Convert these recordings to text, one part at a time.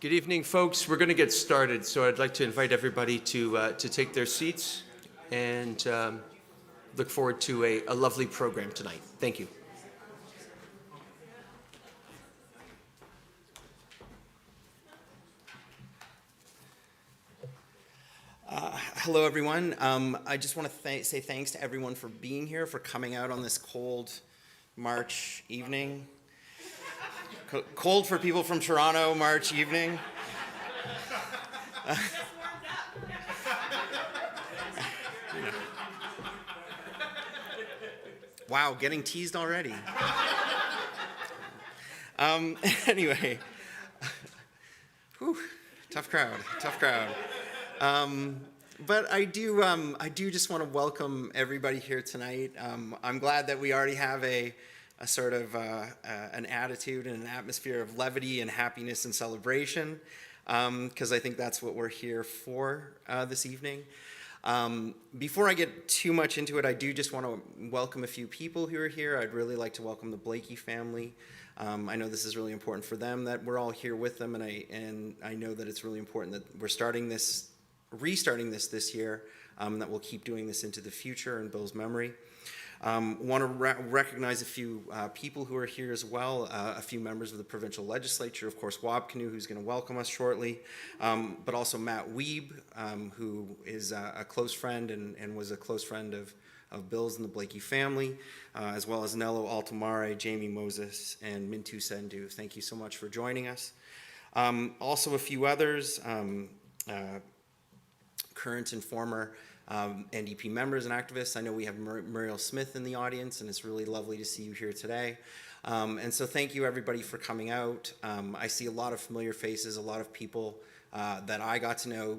Good evening, folks. We're going to get started, so I'd like to invite everybody to take their seats and look forward to a lovely program tonight. Thank you. Hello, everyone. I just want to say thanks to everyone for being here, for coming out on this cold March evening. Cold for people from Toronto, March evening. Wow, getting teased already. Anyway, whew, tough crowd. But I do just want to welcome everybody here tonight. I'm glad that we already have a sort of an attitude and an atmosphere of levity and happiness and celebration, because I think that's what we're here for this evening. Before I get too much into it, I do just want to welcome a few people who are here. I'd really like to welcome the Blaikie family. I know this is really important for them that we're all here with them, and I know that it's really important that we're restarting this year, that we'll keep doing this into the future in Bill's memory. Want to recognize a few people who are here as well, a few members of the provincial legislature, of course, Wab Kinew, who's going to welcome us shortly, but also Matt Wiebe, who is a close friend and was a close friend of Bill's and the Blaikie family, as well as Nello Altamare, Jamie Moses, and Mintu Sendhu. Thank you so much for joining us. Also a few others, current and former NDP members and activists. I know we have Muriel Smith in the audience, and it's really lovely to see you here today. And so thank you, everybody, for coming out. I see a lot of familiar faces, a lot of people that I got to know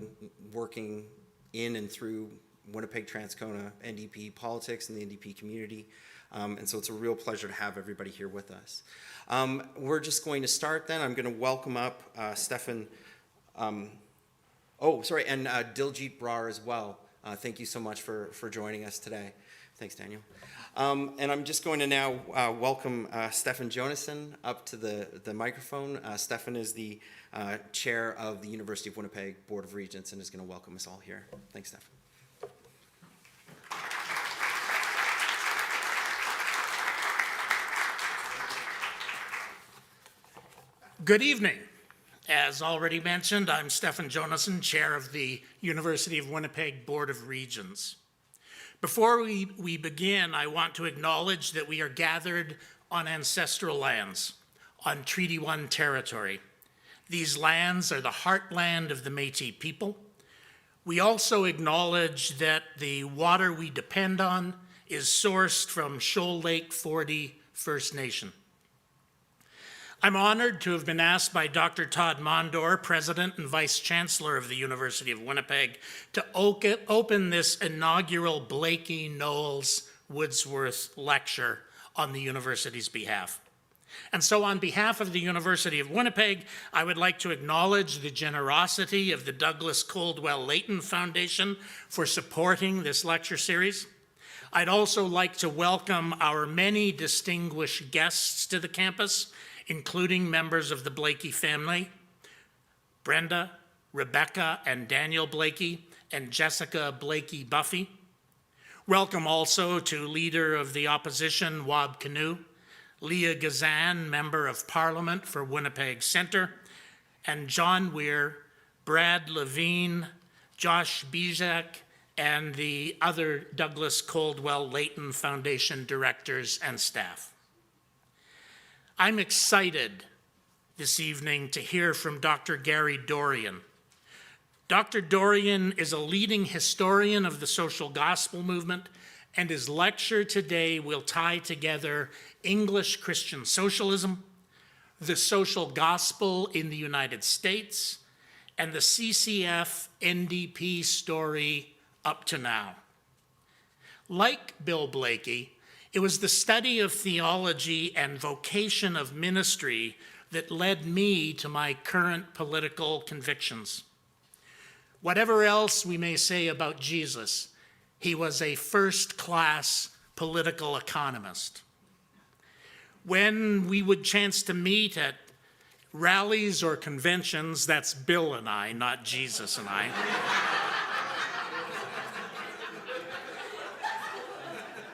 working in and through Winnipeg Transcona NDP politics and the NDP community. And so it's a real pleasure to have everybody here with us. We're just going to start then. I'm going to welcome up Stefan, and Diljit Brar as well. Thank you so much for joining us today. Thanks, Daniel. And I'm just going to now welcome Stefan Jonassen up to the microphone. Stefan is the chair of the University of Winnipeg Board of Regents and is going to welcome us all here. Thanks, Stefan. Good evening. As already mentioned, I'm Stefan Jonassen, chair of the University of Winnipeg Board of Regents. Before we begin, I want to acknowledge that we are gathered on ancestral lands, on Treaty 1 territory. These lands are the heartland of the Métis people. We also acknowledge that the water we depend on is sourced from Shoal Lake 40 First Nation. I'm honored to have been asked by Dr. Todd Mondor, President and Vice Chancellor of the University of Winnipeg, to open this inaugural Blaikie, Knowles, Woodsworth lecture on the university's behalf. And so on behalf of the University of Winnipeg, I would like to acknowledge the generosity of the Douglas Coldwell Layton Foundation for supporting this lecture series. I'd also like to welcome our many distinguished guests to the campus, including members of the Blaikie family, Brenda, Rebecca, and Daniel Blaikie, and Jessica Blaikie Buffy. Welcome also to Leader of the Opposition, Wab Kinew, Leah Gazan, Member of Parliament for Winnipeg Centre, and John Weir, Brad Levine, Josh Bijak, and the other Douglas Coldwell Layton Foundation directors and staff. I'm excited this evening to hear from Dr. Gary Dorrien. Dr. Dorrien is a leading historian of the social gospel movement, and his lecture today will tie together English Christian socialism, the social gospel in the United States, and the CCF NDP story up to now. Like Bill Blaikie, it was the study of theology and vocation of ministry that led me to my current political convictions. Whatever else we may say about Jesus, he was a first-class political economist. When we would chance to meet at rallies or conventions, that's Bill and I, not Jesus and I.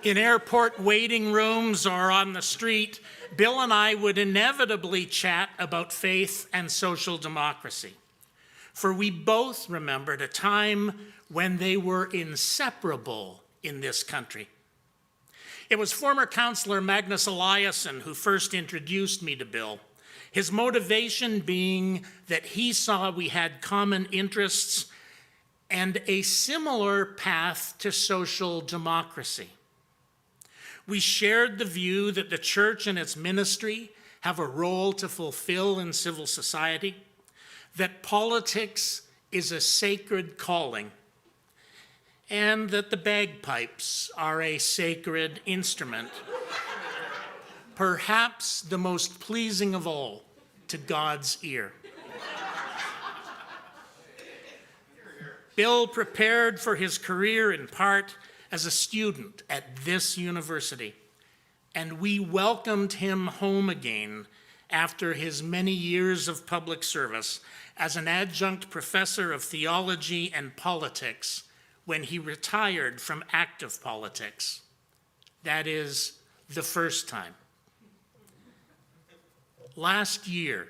In airport waiting rooms or on the street, Bill and I would inevitably chat about faith and social democracy. For we both remembered a time when they were inseparable in this country. It was former councillor Magnus Eliasson who first introduced me to Bill, his motivation being that he saw we had common interests and a similar path to social democracy. We shared the view that the church and its ministry have a role to fulfill in civil society, that politics is a sacred calling, and that the bagpipes are a sacred instrument, perhaps the most pleasing of all to God's ear. Bill prepared for his career in part as a student at this university, and we welcomed him home again after his many years of public service as an adjunct professor of theology and politics when he retired from active politics. That is, the first time. Last year,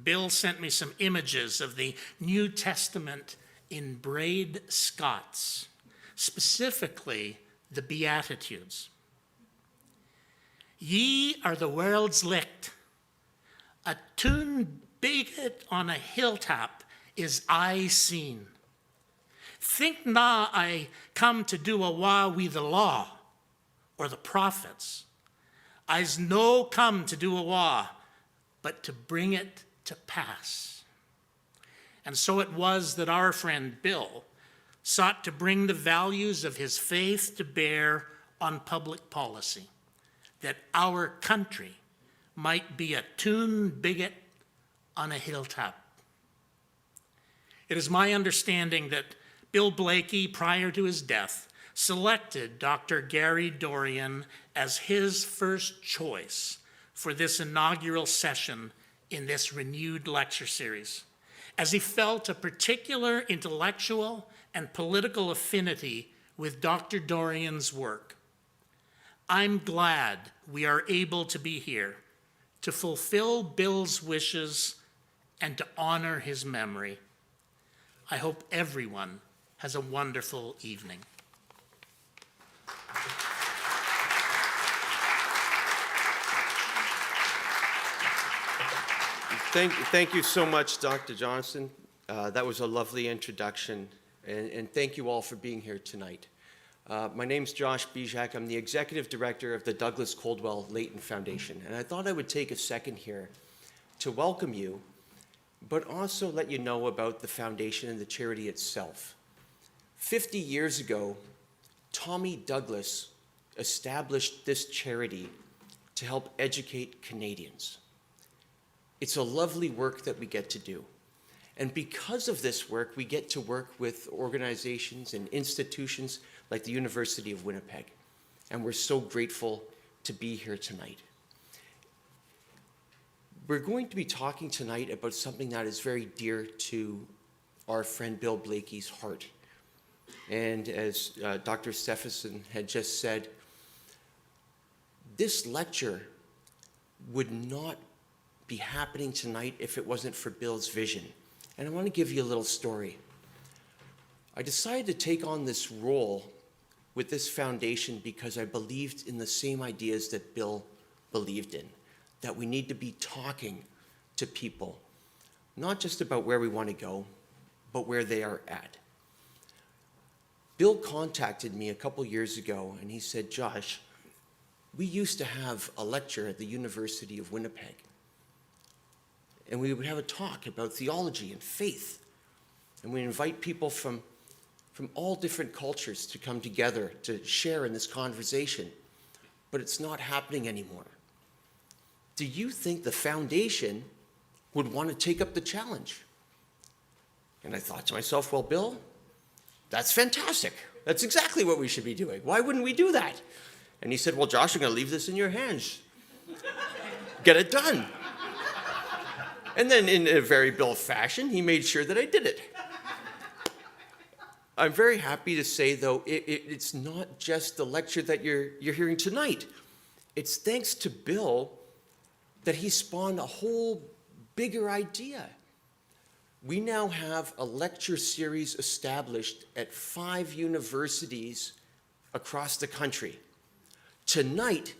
Bill sent me some images of the New Testament in Braid Scots, specifically the Beatitudes. Ye are the world's licht. A toon bigot on a hilltop is I seen. Think na I come to do awa wi the law or the prophets. I's no come to do awa, but to bring it to pass. And so it was that our friend Bill sought to bring the values of his faith to bear on public policy, that our country might be a toon bigot on a hilltop. It is my understanding that Bill Blaikie, prior to his death, selected Dr. Gary Dorrien as his first choice for this inaugural session in this renewed lecture series, as he felt a particular intellectual and political affinity with Dr. Dorrien's work. I'm glad we are able to be here to fulfill Bill's wishes and to honor his memory. I hope everyone has a wonderful evening. Thank you so much, Dr. Johnson. That was a lovely introduction, and thank you all for being here tonight. My name's Josh Bijak. I'm the Executive Director of the Douglas Coldwell Layton Foundation, and I thought I would take a second here to welcome you, but also let you know about the foundation and the charity itself. 50 years ago, Tommy Douglas established this charity to help educate Canadians. It's a lovely work that we get to do. And because of this work, we get to work with organizations and institutions like the University of Winnipeg. And we're so grateful to be here tonight. We're going to be talking tonight about something that is very dear to our friend Bill Blaikie's heart. And as Dr. Stephenson had just said, this lecture would not be happening tonight if it wasn't for Bill's vision. And I want to give you a little story. I decided to take on this role with this foundation because I believed in the same ideas that Bill believed in, that we need to be talking to people, not just about where we want to go, but where they are at. Bill contacted me a couple years ago and he said, Josh, we used to have a lecture at the University of Winnipeg. And we would have a talk about theology and faith. And we invite people from all different cultures to come together to share in this conversation. But it's not happening anymore. Do you think the foundation would want to take up the challenge? And I thought to myself, well, Bill, that's fantastic. That's exactly what we should be doing. Why wouldn't we do that? And he said, well, Josh, I'm going to leave this in your hands. Get it done. And then in a very Bill fashion, he made sure that I did it. I'm very happy to say, though, it's not just the lecture that you're hearing tonight. It's thanks to Bill that he spawned a whole bigger idea. We now have a lecture series established at 5 universities across the country. Tonight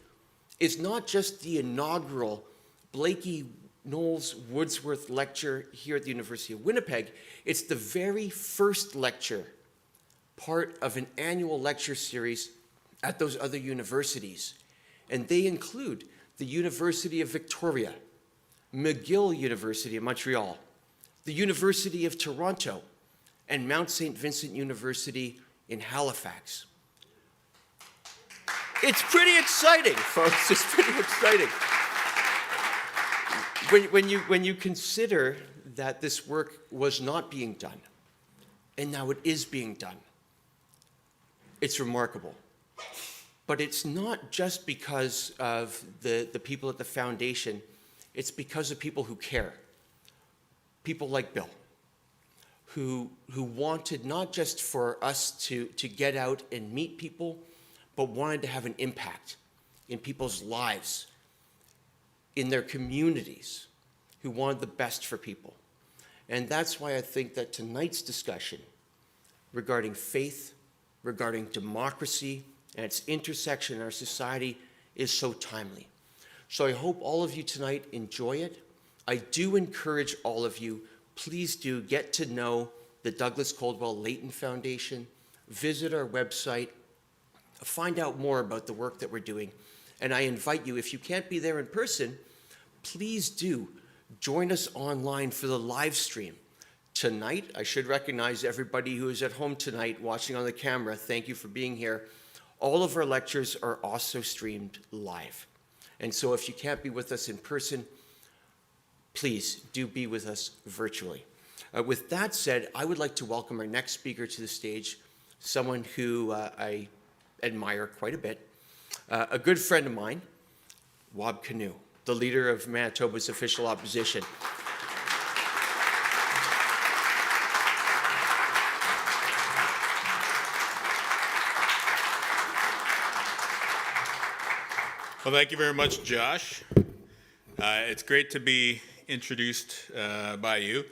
is not just the inaugural Blaikie, Knowles, Woodsworth lecture here at the University of Winnipeg. It's the very first lecture, part of an annual lecture series at those other universities. And they include the University of Victoria, McGill University of Montreal, the University of Toronto, and Mount St. Vincent University in Halifax. It's pretty exciting, folks. It's pretty exciting. When you consider that this work was not being done, and now it is being done, it's remarkable. But it's not just because of the people at the foundation. It's because of people who care. People like Bill, who wanted not just for us to get out and meet people, but wanted to have an impact in people's lives, in their communities, who wanted the best for people. And that's why I think that tonight's discussion regarding faith, regarding democracy, and its intersection in our society is so timely. So I hope all of you tonight enjoy it. I do encourage all of you, please do get to know the Douglas Coldwell Layton Foundation, visit our website, find out more about the work that we're doing. And I invite you, if you can't be there in person, please do join us online for the live stream. Tonight, I should recognize everybody who is at home tonight watching on the camera. Thank you for being here. All of our lectures are also streamed live. And so if you can't be with us in person, please do be with us virtually. With that said, I would like to welcome our next speaker to the stage, someone who I admire quite a bit, a good friend of mine, Wab Kinew, the leader of Manitoba's official opposition. Well, thank you very much, Josh. It's great to be introduced by you.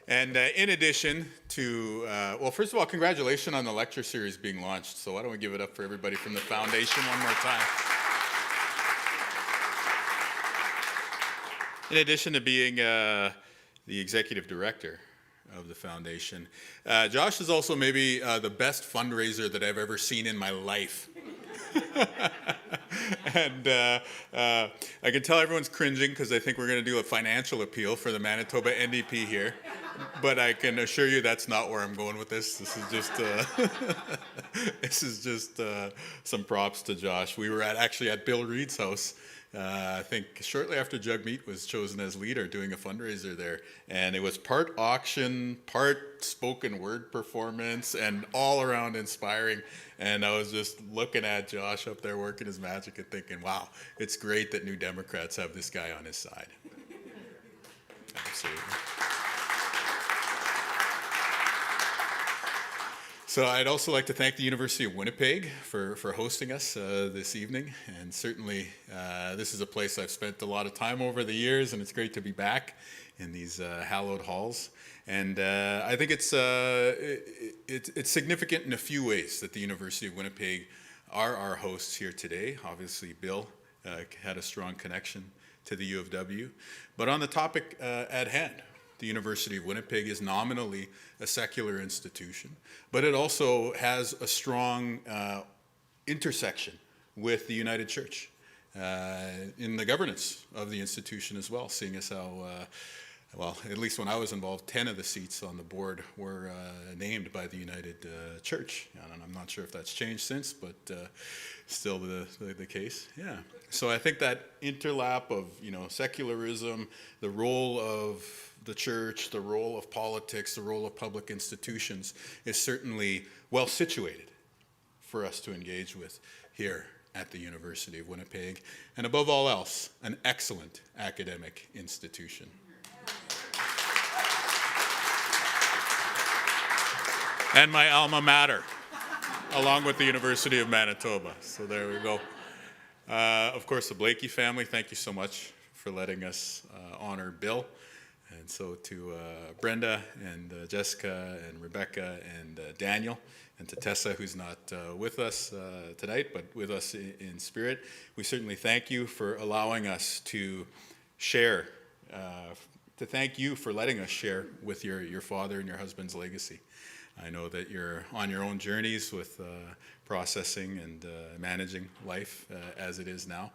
And in addition to, well, first of all, congratulations on the lecture series being launched. So why don't we give it up for everybody from the foundation one more time. In addition to being the executive director of the foundation, Josh is also maybe the best fundraiser that I've ever seen in my life. And I can tell everyone's cringing because I think we're going to do a financial appeal for the Manitoba NDP here. But I can assure you that's not where I'm going with this. This is just some props to Josh. We were actually at Bill Reed's house. I think shortly after Jugmeat was chosen as leader, doing a fundraiser there, and it was part auction, part spoken word performance, and all around inspiring. And I was just looking at Josh up there working his magic and thinking, wow, it's great that New Democrats have this guy on his side. Absolutely. So I'd also like to thank the University of Winnipeg for hosting us this evening. And certainly this is a place I've spent a lot of time over the years, and it's great to be back in these hallowed halls. And I think it's significant in a few ways that the University of Winnipeg are our hosts here today. Obviously, Bill had a strong connection to the U of W. But on the topic at hand, the University of Winnipeg is nominally a secular institution, but it also has a strong intersection with the United Church in the governance of the institution as well, seeing as how, well, at least when I was involved, 10 of the seats on the board were named by the United Church. And I'm not sure if that's changed since, but still the case. Yeah. So I think that interlap of, secularism, the role of the church, the role of politics, the role of public institutions is certainly well situated for us to engage with here at the University of Winnipeg. And above all else, an excellent academic institution. and my alma mater, along with the University of Manitoba. So there we go. Of course, the Blaikie family, thank you so much for letting us honor Bill. And so to Brenda and Jessica and Rebecca and Daniel, and to Tessa, who's not with us tonight, but with us in spirit, we certainly thank you for allowing us to share, to thank you for letting us share with your father and your husband's legacy. I know that you're on your own journeys with processing and managing life as it is now,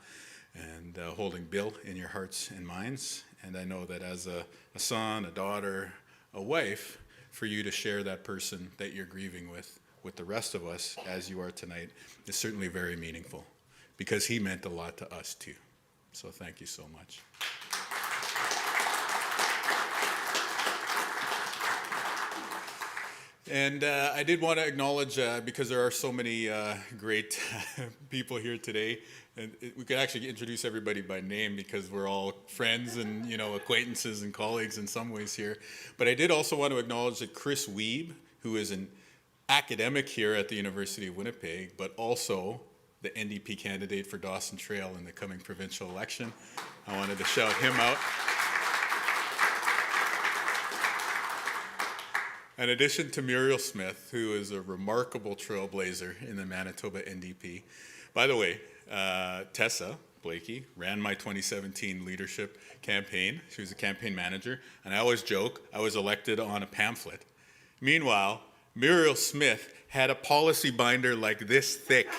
and holding Bill in your hearts and minds. And I know that as a son, a daughter, a wife, for you to share that person that you're grieving with the rest of us, as you are tonight, is certainly very meaningful, because he meant a lot to us too. So thank you so much. And I did want to acknowledge, because there are so many great people here today, and we could actually introduce everybody by name because we're all friends and, you know, acquaintances and colleagues in some ways here. But I did also want to acknowledge that Chris Wiebe, who is an academic here at the University of Winnipeg, but also the NDP candidate for Dawson Trail in the coming provincial election. I wanted to shout him out. In addition to Muriel Smith, who is a remarkable trailblazer in the Manitoba NDP. By the way, Tessa Blaikie ran my 2017 leadership campaign. She was a campaign manager, and I always joke, I was elected on a pamphlet. Meanwhile, Muriel Smith had a policy binder like this thick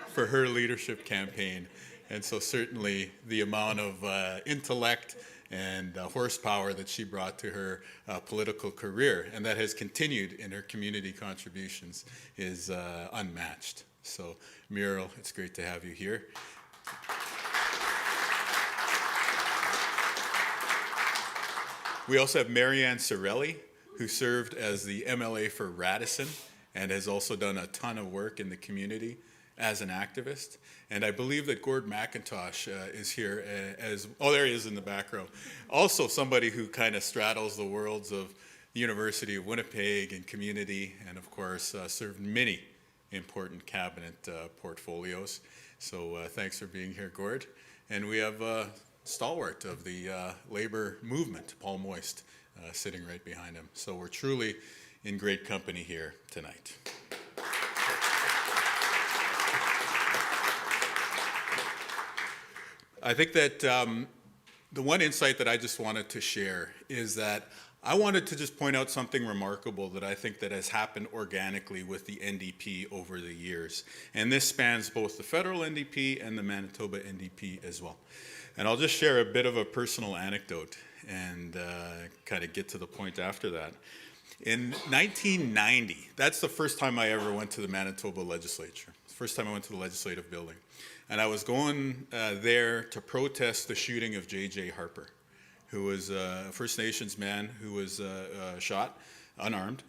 for her leadership campaign. And so certainly the amount of intellect and horsepower that she brought to her political career, and that has continued in her community contributions, is unmatched. So Muriel, it's great to have you here. We also have Marianne Sorelli, who served as the MLA for Radisson and has also done a ton of work in the community as an activist. And I believe that Gord McIntosh is here as, oh, there he is in the back row. Also somebody who kind of straddles the worlds of the University of Winnipeg and community, and of course served many important cabinet portfolios. So thanks for being here, Gord. And we have stalwart of the labor movement, Paul Moist, sitting right behind him. So we're truly in great company here tonight. I think that the one insight that I just wanted to share is that I wanted to just point out something remarkable that I think that has happened organically with the NDP over the years. And this spans both the federal NDP and the Manitoba NDP as well. And I'll just share a bit of a personal anecdote and kind of get to the point after that. In 1990, that's the first time I ever went to the Manitoba legislature. First time I went to the legislative building. And I was going there to protest the shooting of J.J. Harper, who was a First Nations man who was shot, unarmed,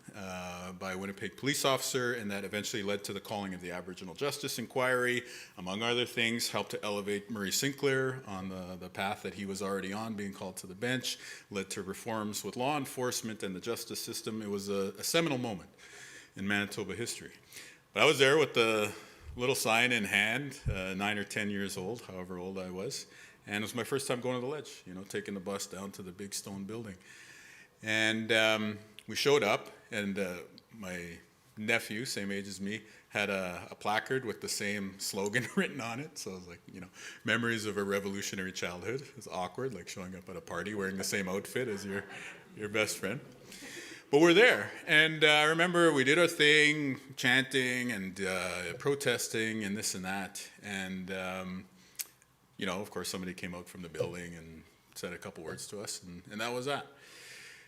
by a Winnipeg police officer, and that eventually led to the calling of the Aboriginal Justice Inquiry, among other things, helped to elevate Murray Sinclair on the path that he was already on, being called to the bench, led to reforms with law enforcement and the justice system. It was a seminal moment in Manitoba history. But I was there with the little sign in hand, 9 or 10 years old, however old I was. And it was my first time going to the ledge, you know, taking the bus down to the big stone building. And we showed up, and my nephew, same age as me, had a placard with the same slogan written on it. So I was like, you know, memories of a revolutionary childhood. It was awkward, like showing up at a party wearing the same outfit as your best friend. But we're there, and I remember we did our thing, chanting and protesting and this and that, and you know, of course, somebody came out from the building and said a couple words to us, and that was that.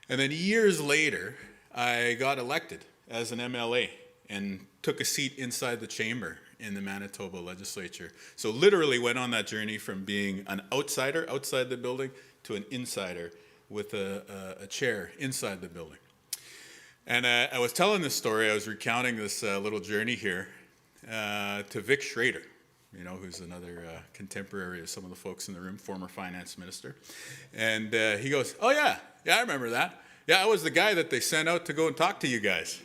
And then years later, I got elected as an MLA and took a seat inside the chamber in the Manitoba legislature. So literally went on that journey from being an outsider outside the building to an insider with a chair inside the building. And I was telling this story, I was recounting this little journey here to Vic Schrader, you know, who's another contemporary of some of the folks in the room, former finance minister. And he goes, oh yeah, I remember that. Yeah, I was the guy that they sent out to go and talk to you guys.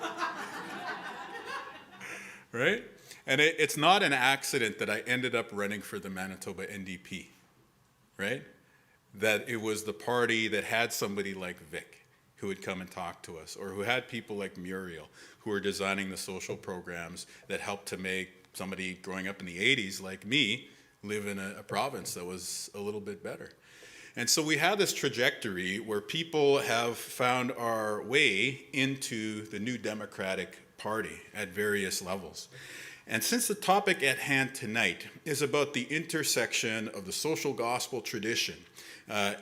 right? And it's not an accident that I ended up running for the Manitoba NDP, right? That it was the party that had somebody like Vic who would come and talk to us, or who had people like Muriel who were designing the social programs that helped to make somebody growing up in the 80s like me live in a province that was a little bit better. And so we have this trajectory where people have found our way into the new Democratic Party at various levels. And since the topic at hand tonight is about the intersection of the social gospel tradition,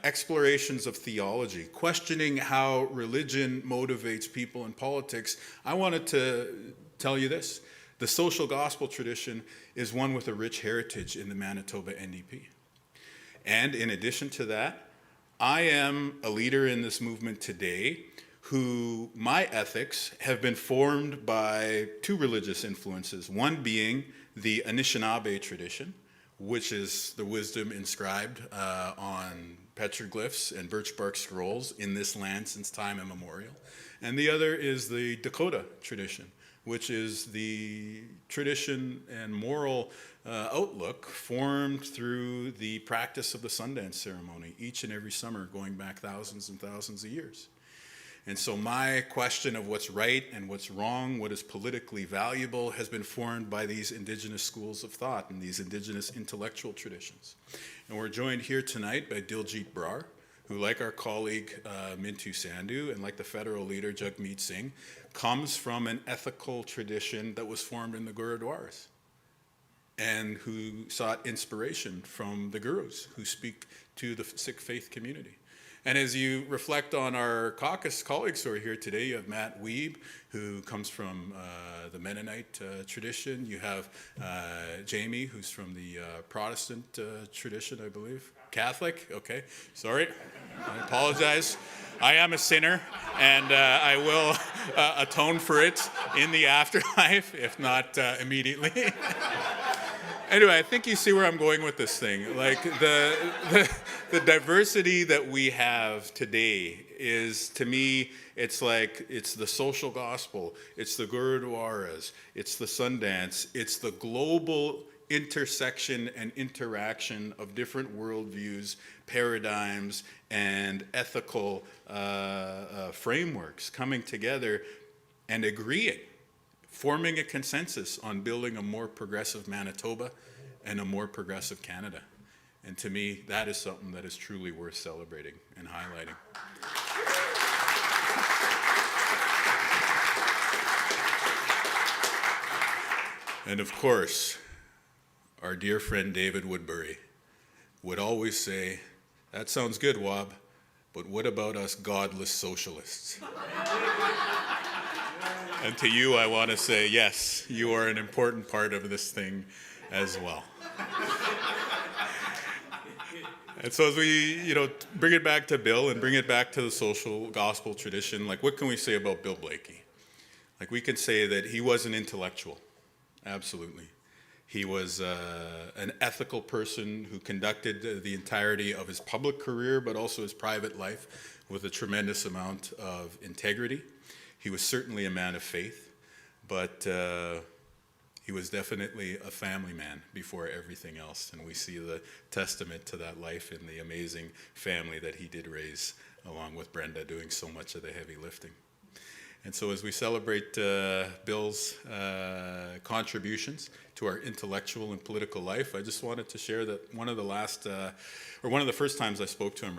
explorations of theology, questioning how religion motivates people in politics, I wanted to tell you this. The social gospel tradition is one with a rich heritage in the Manitoba NDP. And in addition to that, I am a leader in this movement today who my ethics have been formed by two religious influences, one being the Anishinaabe tradition, which is the wisdom inscribed on petroglyphs and birch bark scrolls in this land since time immemorial. And the other is the Dakota tradition, which is the tradition and moral outlook formed through the practice of the Sundance ceremony each and every summer going back thousands and thousands of years. And so my question of what's right and what's wrong, what is politically valuable, has been formed by these indigenous schools of thought and these indigenous intellectual traditions. And we're joined here tonight by Diljit Brar, who, like our colleague Mintu Sandhu and like the federal leader Jagmeet Singh, comes from an ethical tradition that was formed in the Gurudwaras and who sought inspiration from the gurus who speak to the Sikh faith community. And as you reflect on our caucus colleagues who are here today, you have Matt Wiebe, who comes from the Mennonite tradition. You have Jamie, who's from the Protestant tradition, I believe. Catholic? Okay, sorry. I apologize. I am a sinner, and I will atone for it in the afterlife, if not immediately. Anyway, I think you see where I'm going with this thing. Like the diversity that we have today is, to me, it's like it's the social gospel, it's the Gurudwaras, it's the Sundance, it's the global intersection and interaction of different worldviews, paradigms, and ethical frameworks coming together and agreeing, forming a consensus on building a more progressive Manitoba and a more progressive Canada. And to me, that is something that is truly worth celebrating and highlighting. And of course, our dear friend David Woodbury would always say, "That sounds good, Wab, but what about us godless socialists?" And to you, I want to say, yes, you are an important part of this thing as well. And so as we, bring it back to Bill and bring it back to the social gospel tradition, like, what can we say about Bill Blaikie? Like, we can say that he was an intellectual, absolutely. He was an ethical person who conducted the entirety of his public career, but also his private life with a tremendous amount of integrity. He was certainly a man of faith, but he was definitely a family man before everything else. And we see the testament to that life in the amazing family that he did raise, along with Brenda doing so much of the heavy lifting. And so as we celebrate Bill's contributions to our intellectual and political life, I just wanted to share that one of the first times I spoke to him,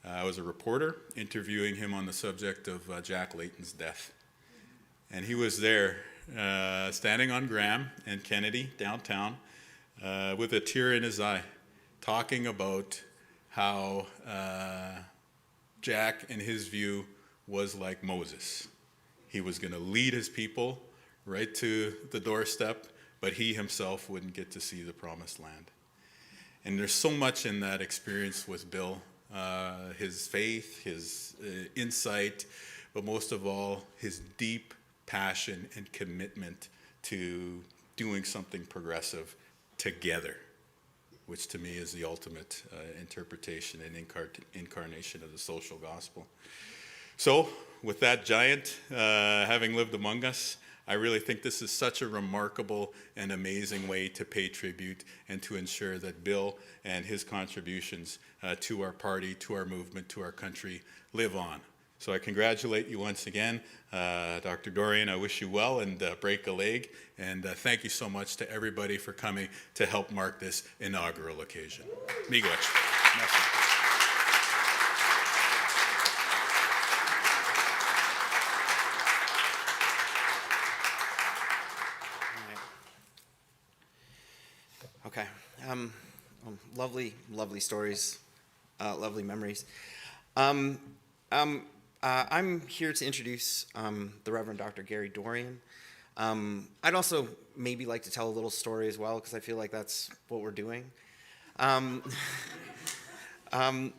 I was a reporter interviewing him on the subject of Jack Layton's death. And he was there standing on Graham and Kennedy downtown with a tear in his eye, talking about how Jack, in his view, was like Moses. He was going to lead his people right to the doorstep, but he himself wouldn't get to see the promised land. And there's so much in that experience with Bill. His faith, his insight, but most of all, his deep passion and commitment to doing something progressive together, which to me is the ultimate interpretation and incarnation of the social gospel. So, with that giant having lived among us, I really think this is such a remarkable and amazing way to pay tribute and to ensure that Bill and his contributions to our party, to our movement, to our country live on. So I congratulate you once again. Dr. Dorrien, I wish you well and break a leg. And thank you so much to everybody for coming to help mark this inaugural occasion. Miigwech. Merci. Okay. Lovely stories, lovely memories. I'm here to introduce the Reverend Dr. Gary Dorrien. I'd also maybe like to tell a little story as well, because I feel like that's what we're doing. But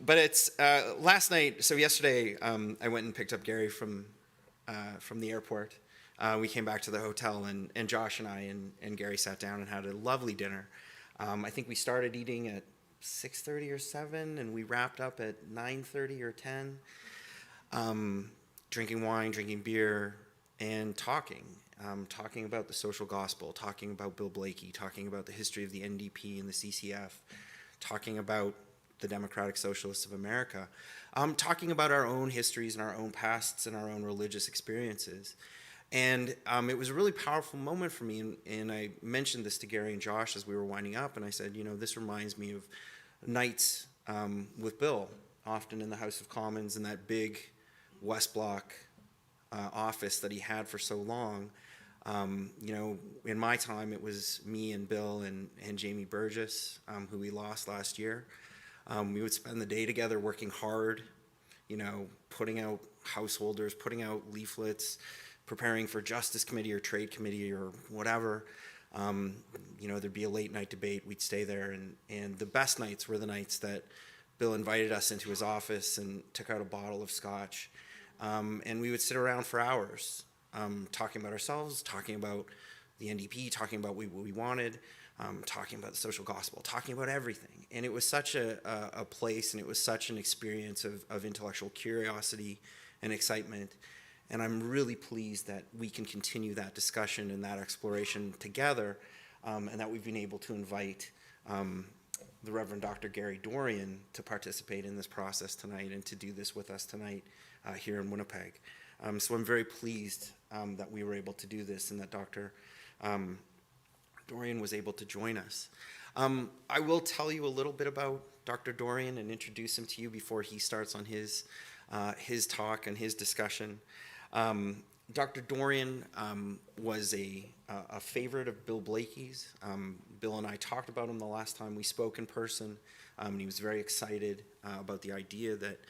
it's last night. So yesterday, I went and picked up Gary from the airport. We came back to the hotel, and Josh and I and Gary sat down and had a lovely dinner. I think we started eating at 6:30 or 7, and we wrapped up at 9:30 or 10. Drinking wine, drinking beer, and talking about the social gospel, talking about Bill Blaikie, talking about the history of the NDP and the CCF, talking about the Democratic Socialists of America, talking about our own histories and our own pasts and our own religious experiences. And it was a really powerful moment for me, and I mentioned this to Gary and Josh as we were winding up, and I said, this reminds me of nights with Bill, often in the House of Commons in that big West Block office that he had for so long. In my time, it was me and Bill and Jamie Burgess, who we lost last year. We would spend the day together working hard, putting out householders, putting out leaflets, preparing for Justice Committee or Trade Committee or whatever. There'd be a late night debate. We'd stay there. And the best nights were the nights that Bill invited us into his office and took out a bottle of scotch. And we would sit around for hours talking about ourselves, talking about the NDP, talking about what we wanted, talking about the social gospel, talking about everything. And it was such a place, and it was such an experience of intellectual curiosity and excitement. And I'm really pleased that we can continue that discussion and that exploration together, and that we've been able to invite the Reverend Dr. Gary Dorrien to participate in this process tonight and to do this with us tonight here in Winnipeg. So I'm very pleased that we were able to do this and that Dr. Dorrien was able to join us. I will tell you a little bit about Dr. Dorrien and introduce him to you before he starts on his talk and his discussion. Dr. Dorrien was a favorite of Bill Blaikie's. Bill and I talked about him the last time we spoke in person, and he was very excited about the idea that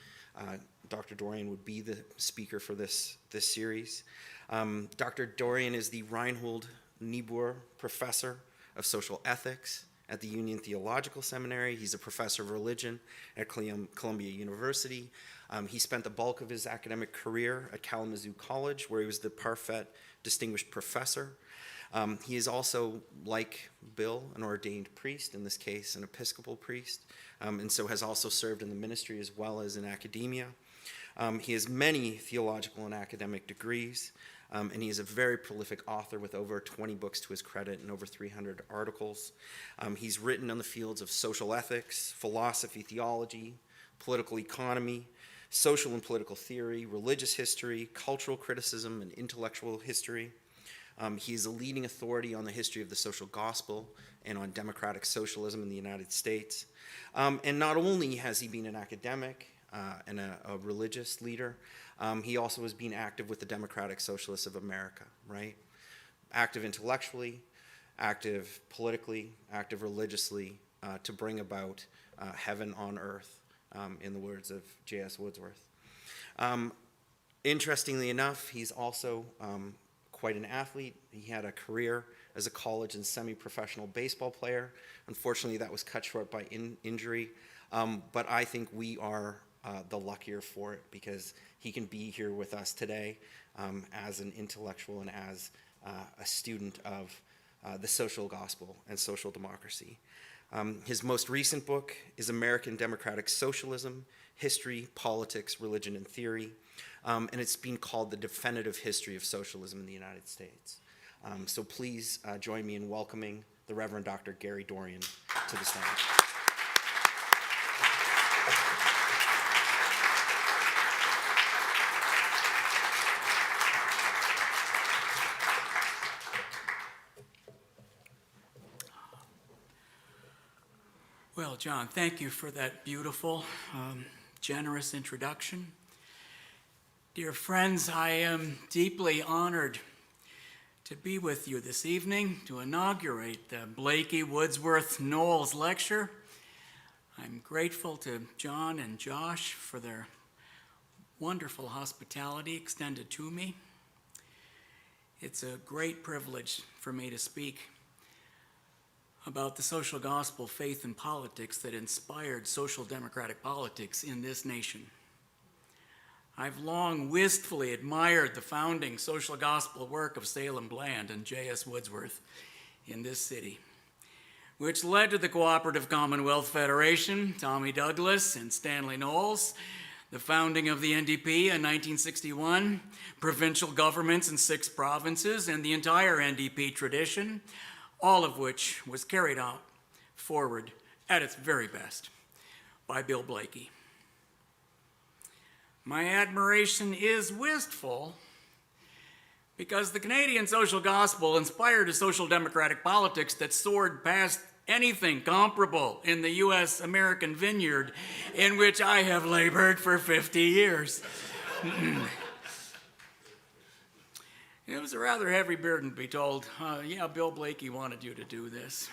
Dr. Dorrien would be the speaker for this series. Dr. Dorrien is the Reinhold Niebuhr Professor of Social Ethics at the Union Theological Seminary. He's a professor of religion at Columbia University. He spent the bulk of his academic career at Kalamazoo College, where he was the Parfait Distinguished Professor. He is also, like Bill, an ordained priest, in this case an Episcopal priest, and so has also served in the ministry as well as in academia. He has many theological and academic degrees, and he is a very prolific author with over 20 books to his credit and over 300 articles. He's written on the fields of social ethics, philosophy, theology, political economy, social and political theory, religious history, cultural criticism, and intellectual history. He is a leading authority on the history of the social gospel and on democratic socialism in the United States. And not only has he been an academic and a religious leader, he also has been active with the Democratic Socialists of America, right? Active intellectually, active politically, active religiously, to bring about heaven on earth, in the words of J.S. Woodsworth. Interestingly enough, he's also quite an athlete. He had a career as a college and semi-professional baseball player. Unfortunately, that was cut short by injury, but I think we are the luckier for it because he can be here with us today as an intellectual and as a student of the social gospel and social democracy. His most recent book is American Democratic Socialism, History, Politics, Religion, and Theory, and it's been called the definitive history of socialism in the United States. So please join me in welcoming the Reverend Dr. Gary Dorrien to the stage. Well, John, thank you for that beautiful, generous introduction. Dear friends, I am deeply honored to be with you this evening to inaugurate the Blaikie, Woodsworth, Knowles lecture. I'm grateful to John and Josh for their wonderful hospitality extended to me. It's a great privilege for me to speak about the social gospel, faith, and politics that inspired social democratic politics in this nation. I've long wistfully admired the founding social gospel work of Salem Bland and J.S. Woodsworth in this city, which led to the Cooperative Commonwealth Federation, Tommy Douglas and Stanley Knowles, the founding of the NDP in 1961, provincial governments in 6 provinces, and the entire NDP tradition, all of which was carried out forward at its very best by Bill Blaikie. My admiration is wistful because the Canadian social gospel inspired a social democratic politics that soared past anything comparable in the U.S. American vineyard in which I have labored for 50 years. It was a rather heavy burden to be told, yeah, Bill Blaikie wanted you to do this.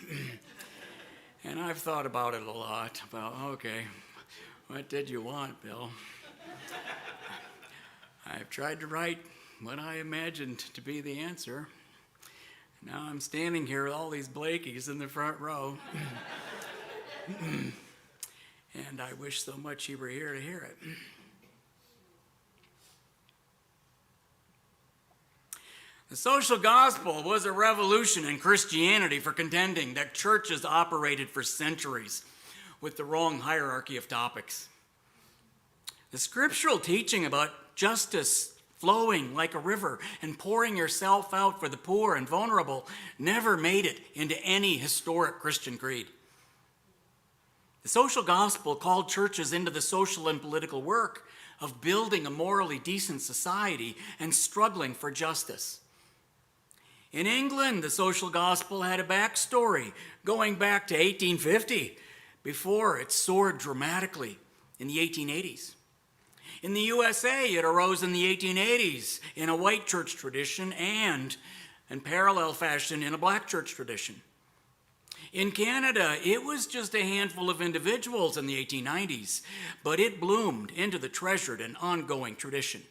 And I've thought about it a lot, okay, what did you want, Bill? I've tried to write what I imagined to be the answer. Now I'm standing here with all these Blaikies in the front row. And I wish so much he were here to hear it. The social gospel was a revolution in Christianity for contending that churches operated for centuries with the wrong hierarchy of topics. The scriptural teaching about justice flowing like a river and pouring yourself out for the poor and vulnerable never made it into any historic Christian creed. The social gospel called churches into the social and political work of building a morally decent society and struggling for justice. In England, the social gospel had a backstory going back to 1850 before it soared dramatically in the 1880s. In the USA, it arose in the 1880s in a white church tradition and, in parallel fashion, in a black church tradition. In Canada, it was just a handful of individuals in the 1890s, but it bloomed into the treasured and ongoing tradition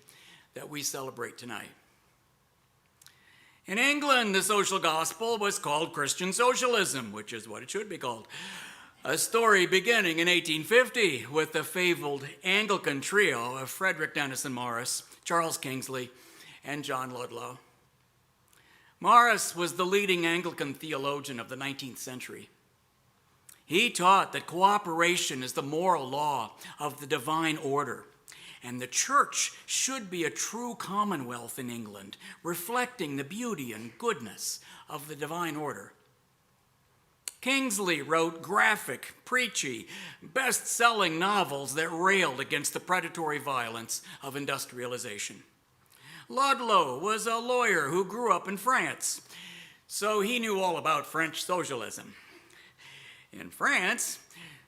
that we celebrate tonight. In England, the social gospel was called Christian socialism, which is what it should be called. A story beginning in 1850 with the fabled Anglican trio of Frederick Denison Morris, Charles Kingsley, and John Ludlow. Morris was the leading Anglican theologian of the 19th century. He taught that cooperation is the moral law of the divine order, and the church should be a true commonwealth in England, reflecting the beauty and goodness of the divine order. Kingsley wrote graphic, preachy, best-selling novels that railed against the predatory violence of industrialization. Ludlow was a lawyer who grew up in France, so he knew all about French socialism. In France,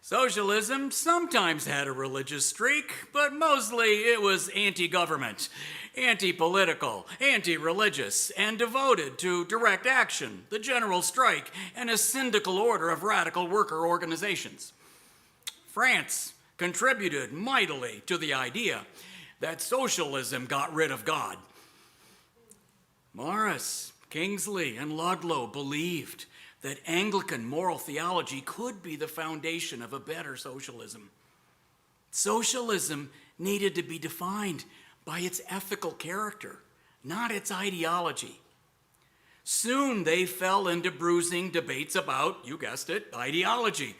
socialism sometimes had a religious streak, but mostly it was anti-government, anti-political, anti-religious, and devoted to direct action, the general strike, and a syndical order of radical worker organizations. France contributed mightily to the idea that socialism got rid of God. Morris, Kingsley, and Ludlow believed that Anglican moral theology could be the foundation of a better socialism. Socialism needed to be defined by its ethical character, not its ideology. Soon they fell into bruising debates about, you guessed it, ideology.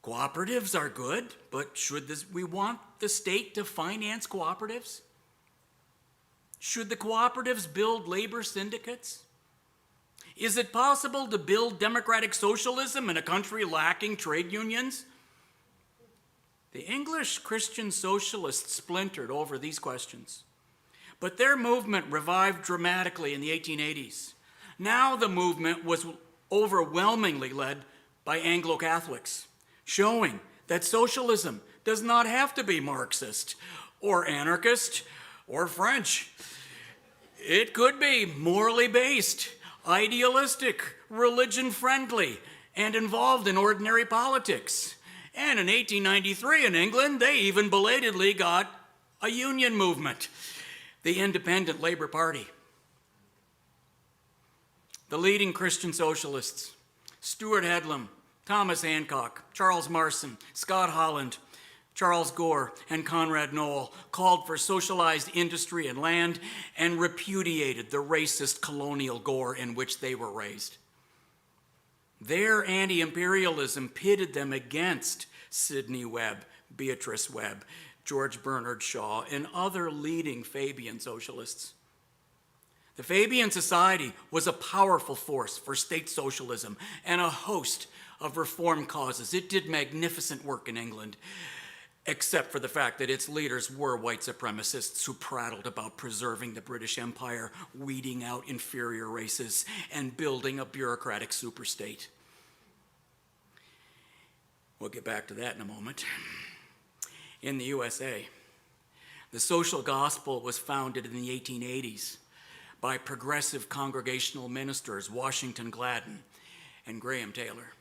Cooperatives are good, but should we want the state to finance cooperatives? Should the cooperatives build labor syndicates? Is it possible to build democratic socialism in a country lacking trade unions? The English Christian socialists splintered over these questions, but their movement revived dramatically in the 1880s. Now the movement was overwhelmingly led by Anglo-Catholics, showing that socialism does not have to be Marxist or anarchist or French. It could be morally based, idealistic, religion-friendly, and involved in ordinary politics. And in 1893 in England, they even belatedly got a union movement, the Independent Labour Party. The leading Christian socialists, Stuart Headlam, Thomas Hancock, Charles Marson, Scott Holland, Charles Gore, and Conrad Knoll, called for socialized industry and land and repudiated the racist colonial gore in which they were raised. Their anti-imperialism pitted them against Sidney Webb, Beatrice Webb, George Bernard Shaw, and other leading Fabian socialists. The Fabian Society was a powerful force for state socialism and a host of reform causes. It did magnificent work in England, except for the fact that its leaders were white supremacists who prattled about preserving the British Empire, weeding out inferior races, and building a bureaucratic superstate. We'll get back to that in a moment. In the USA, the social gospel was founded in the 1880s by progressive congregational ministers Washington Gladden and Graham Taylor.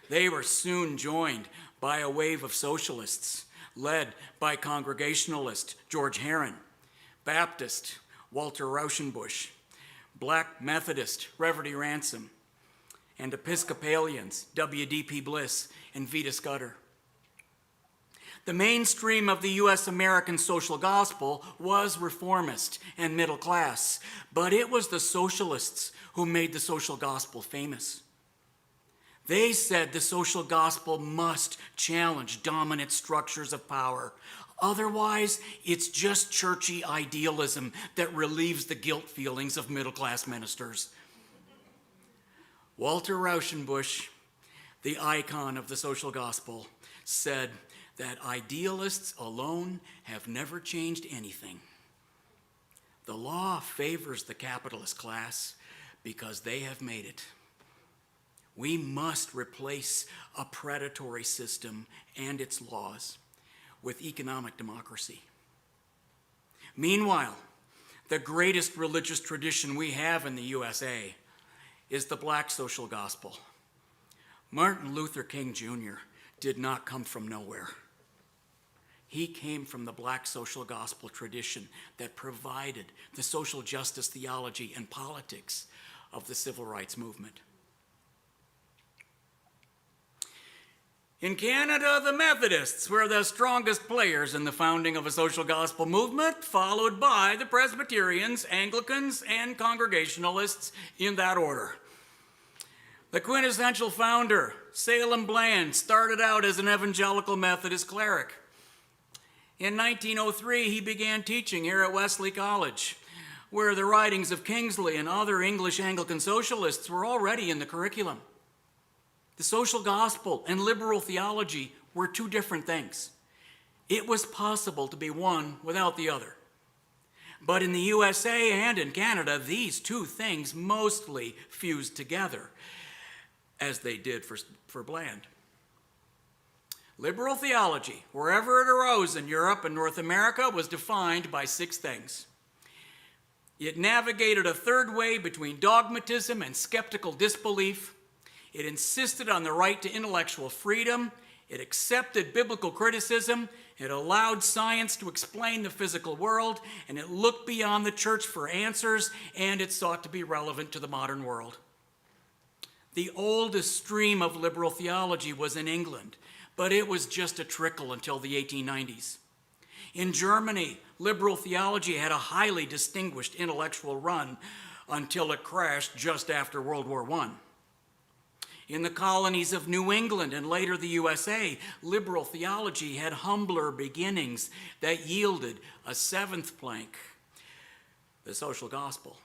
They were soon joined by a wave of socialists led by Congregationalist George Herron, Baptist Walter Rauschenbusch, Black Methodist Reverdy Ransom, and Episcopalians W.D.P. Bliss and Vita Scudder. The mainstream of the U.S. American social gospel was reformist and middle class, but it was the socialists who made the social gospel famous. They said the social gospel must challenge dominant structures of power. Otherwise, it's just churchy idealism that relieves the guilt feelings of middle-class ministers. Walter Rauschenbusch, the icon of the social gospel, said that idealists alone have never changed anything. The law favors the capitalist class because they have made it. We must replace a predatory system and its laws with economic democracy. Meanwhile, the greatest religious tradition we have in the USA is the black social gospel. Martin Luther King Jr. did not come from nowhere. He came from the black social gospel tradition that provided the social justice theology and politics of the civil rights movement. In Canada, the Methodists were the strongest players in the founding of a social gospel movement, followed by the Presbyterians, Anglicans, and Congregationalists in that order. The quintessential founder, Salem Bland, started out as an evangelical Methodist cleric. In 1903, he began teaching here at Wesley College, where the writings of Kingsley and other English Anglican socialists were already in the curriculum. The social gospel and liberal theology were two different things. It was possible to be one without the other. But in the USA and in Canada, these two things mostly fused together, as they did for Bland. Liberal theology, wherever it arose in Europe and North America, was defined by 6 things. It navigated a third way between dogmatism and skeptical disbelief. It insisted on the right to intellectual freedom. It accepted biblical criticism. It allowed science to explain the physical world. And it looked beyond the church for answers. And it sought to be relevant to the modern world. The oldest stream of liberal theology was in England, but it was just a trickle until the 1890s. In Germany, liberal theology had a highly distinguished intellectual run until it crashed just after World War I. In the colonies of New England and later the USA, liberal theology had humbler beginnings that yielded a 7th plank, the social gospel.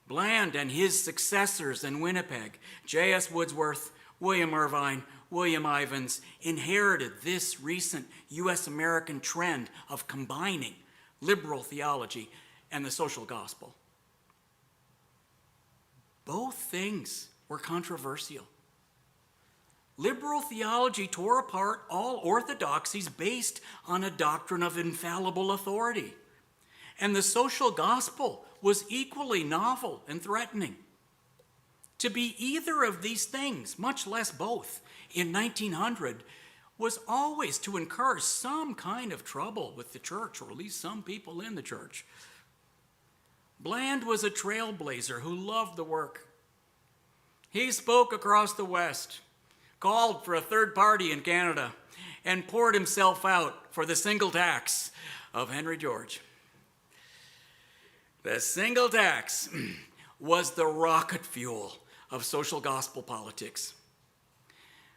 Bland and his successors in Winnipeg, J.S. Woodsworth, William Irvine, William Ivins, inherited this recent U.S.-American trend of combining liberal theology and the social gospel. Both things were controversial. Liberal theology tore apart all orthodoxies based on a doctrine of infallible authority. And the social gospel was equally novel and threatening. To be either of these things, much less both, in 1900 was always to incur some kind of trouble with the church, or at least some people in the church. Bland was a trailblazer who loved the work. He spoke across the West, called for a third party in Canada, and poured himself out for the single tax of Henry George. The single tax was the rocket fuel of social gospel politics.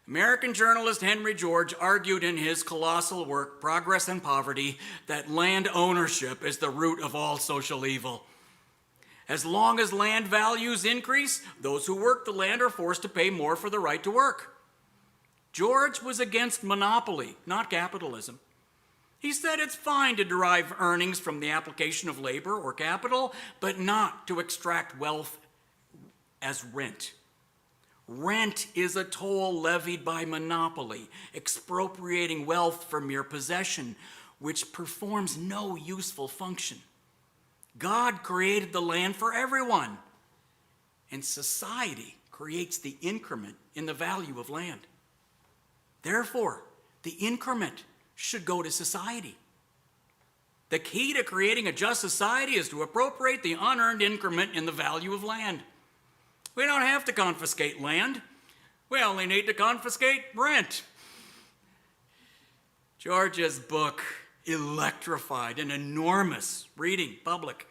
American journalist Henry George argued in his colossal work, Progress and Poverty, that land ownership is the root of all social evil. As long as land values increase, those who work the land are forced to pay more for the right to work. George was against monopoly, not capitalism. He said it's fine to derive earnings from the application of labor or capital, but not to extract wealth as rent. Rent is a toll levied by monopoly, expropriating wealth for mere possession, which performs no useful function. God created the land for everyone, and society creates the increment in the value of land. Therefore, the increment should go to society. The key to creating a just society is to appropriate the unearned increment in the value of land. We don't have to confiscate land. We only need to confiscate rent. George's book electrified an enormous reading public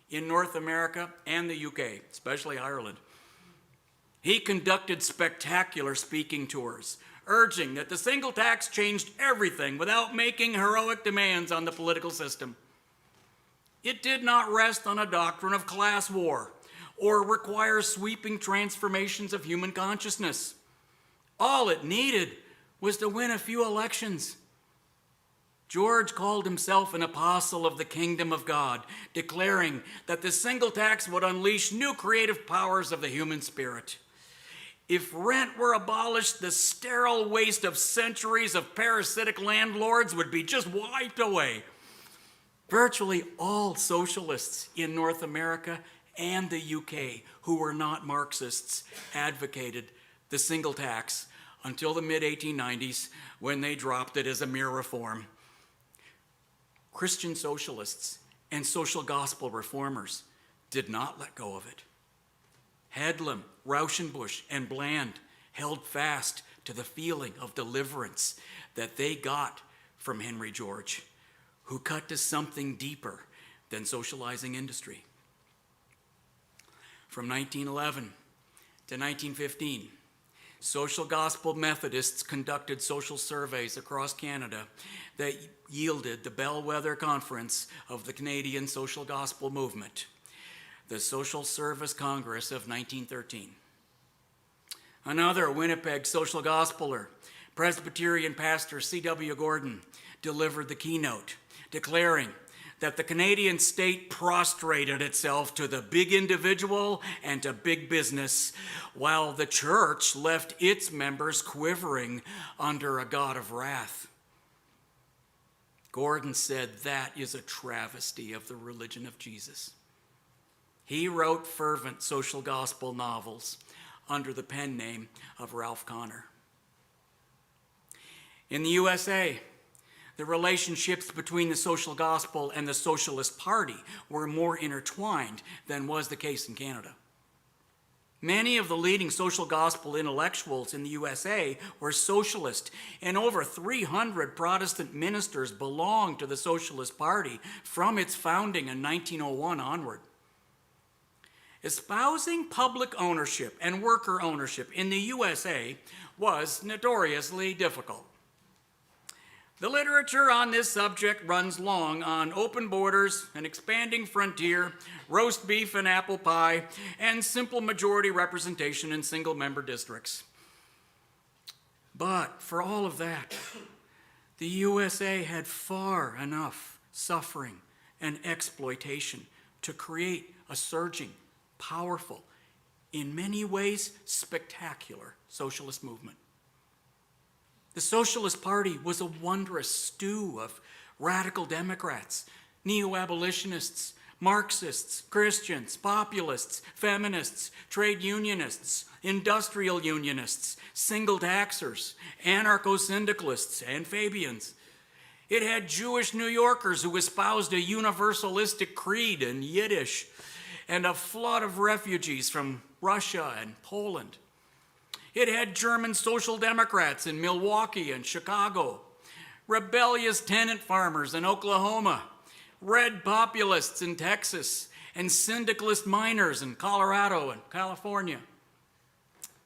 in North America and the UK, especially Ireland. He conducted spectacular speaking tours, urging that the single tax changed everything without making heroic demands on the political system. It did not rest on a doctrine of class war or require sweeping transformations of human consciousness. All it needed was to win a few elections. George called himself an apostle of the kingdom of God, declaring that the single tax would unleash new creative powers of the human spirit. If rent were abolished, the sterile waste of centuries of parasitic landlords would be just wiped away. Virtually all socialists in North America and the UK who were not Marxists advocated the single tax until the mid-1890s, when they dropped it as a mere reform. Christian socialists and social gospel reformers did not let go of it. Hedlund, Rauschenbusch, and Bland held fast to the feeling of deliverance that they got from Henry George, who cut to something deeper than socializing industry. From 1911 to 1915, social gospel Methodists conducted social surveys across Canada that yielded the bellwether conference of the Canadian social gospel movement, the Social Service Congress of 1913. Another Winnipeg social gospeler, Presbyterian pastor C.W. Gordon, delivered the keynote, declaring that the Canadian state prostrated itself to the big individual and to big business, while the church left its members quivering under a God of wrath. Gordon said that is a travesty of the religion of Jesus. He wrote fervent social gospel novels under the pen name of Ralph Connor. In the USA, the relationships between the social gospel and the Socialist Party were more intertwined than was the case in Canada. Many of the leading social gospel intellectuals in the USA were socialist, and over 300 Protestant ministers belonged to the Socialist Party from its founding in 1901 onward. Espousing public ownership and worker ownership in the USA was notoriously difficult. The literature on this subject runs long on open borders, an expanding frontier, roast beef and apple pie, and simple majority representation in single-member districts. But for all of that, the USA had far enough suffering and exploitation to create a surging, powerful, in many ways spectacular socialist movement. The Socialist Party was a wondrous stew of radical Democrats, neo-abolitionists, Marxists, Christians, populists, feminists, trade unionists, industrial unionists, single taxers, anarcho-syndicalists, and Fabians. It had Jewish New Yorkers who espoused a universalistic creed in Yiddish, and a flood of refugees from Russia and Poland. It had German social democrats in Milwaukee and Chicago, rebellious tenant farmers in Oklahoma, red populists in Texas, and syndicalist miners in Colorado and California.